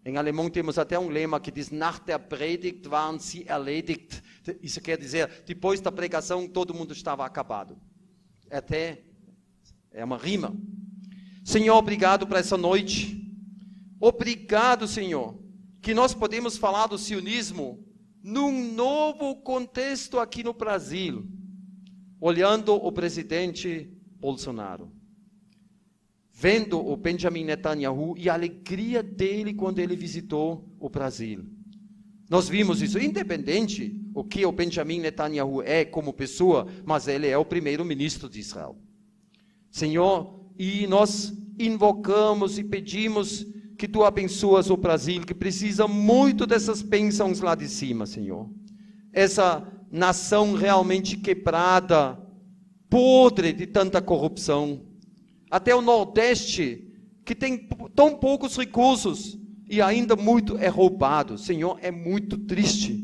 Em alemão temos até um lema que diz, nach der Predigt waren sie erledigt. Isso quer dizer, depois da pregação todo mundo estava acabado. É uma rima. Senhor, obrigado por essa noite. Obrigado, Senhor, que nós podemos falar do sionismo num novo contexto aqui no Brasil, olhando o presidente Bolsonaro, vendo o Benjamin Netanyahu e a alegria dele quando ele visitou o Brasil. Nós vimos isso, independente o que o Benjamin Netanyahu é como pessoa, mas ele é o primeiro-ministro de Israel. Senhor, e nós invocamos e pedimos que Tu abençoas o Brasil, que precisa muito dessas bênçãos lá de cima, Senhor. Essa nação realmente quebrada, podre de tanta corrupção. Até o Nordeste, que tem tão poucos recursos e ainda muito é roubado. Senhor, é muito triste.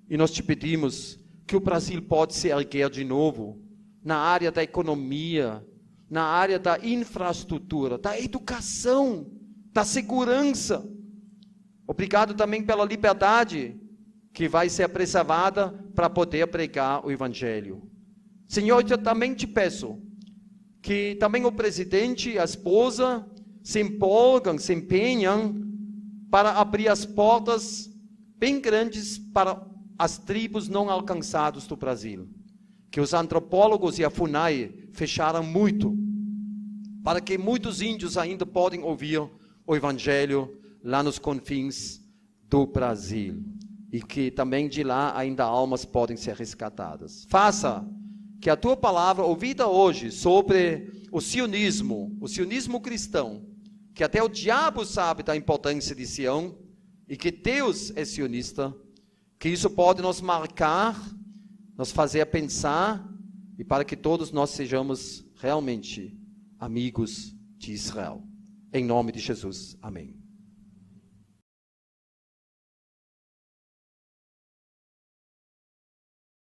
E nós Te pedimos que o Brasil pode se erguer de novo na área da economia, na área da infraestrutura, da educação, da segurança. Obrigado também pela liberdade que vai ser preservada para poder pregar o Evangelho. Senhor, eu também Te peço que também o presidente e a esposa se empolgam, se empenham para abrir as portas bem grandes para as tribos não alcançadas do Brasil. Que os antropólogos e a FUNAI fecharam muito, para que muitos índios ainda podem ouvir o Evangelho lá nos confins do Brasil. E que também de lá ainda almas podem ser resgatadas. Faça que a Tua palavra ouvida hoje sobre o sionismo cristão, que até o diabo sabe da importância de Sião, e que Deus é sionista, que isso pode nos marcar, nos fazer pensar, e para que todos nós sejamos realmente amigos de Israel. Em nome de Jesus. Amém.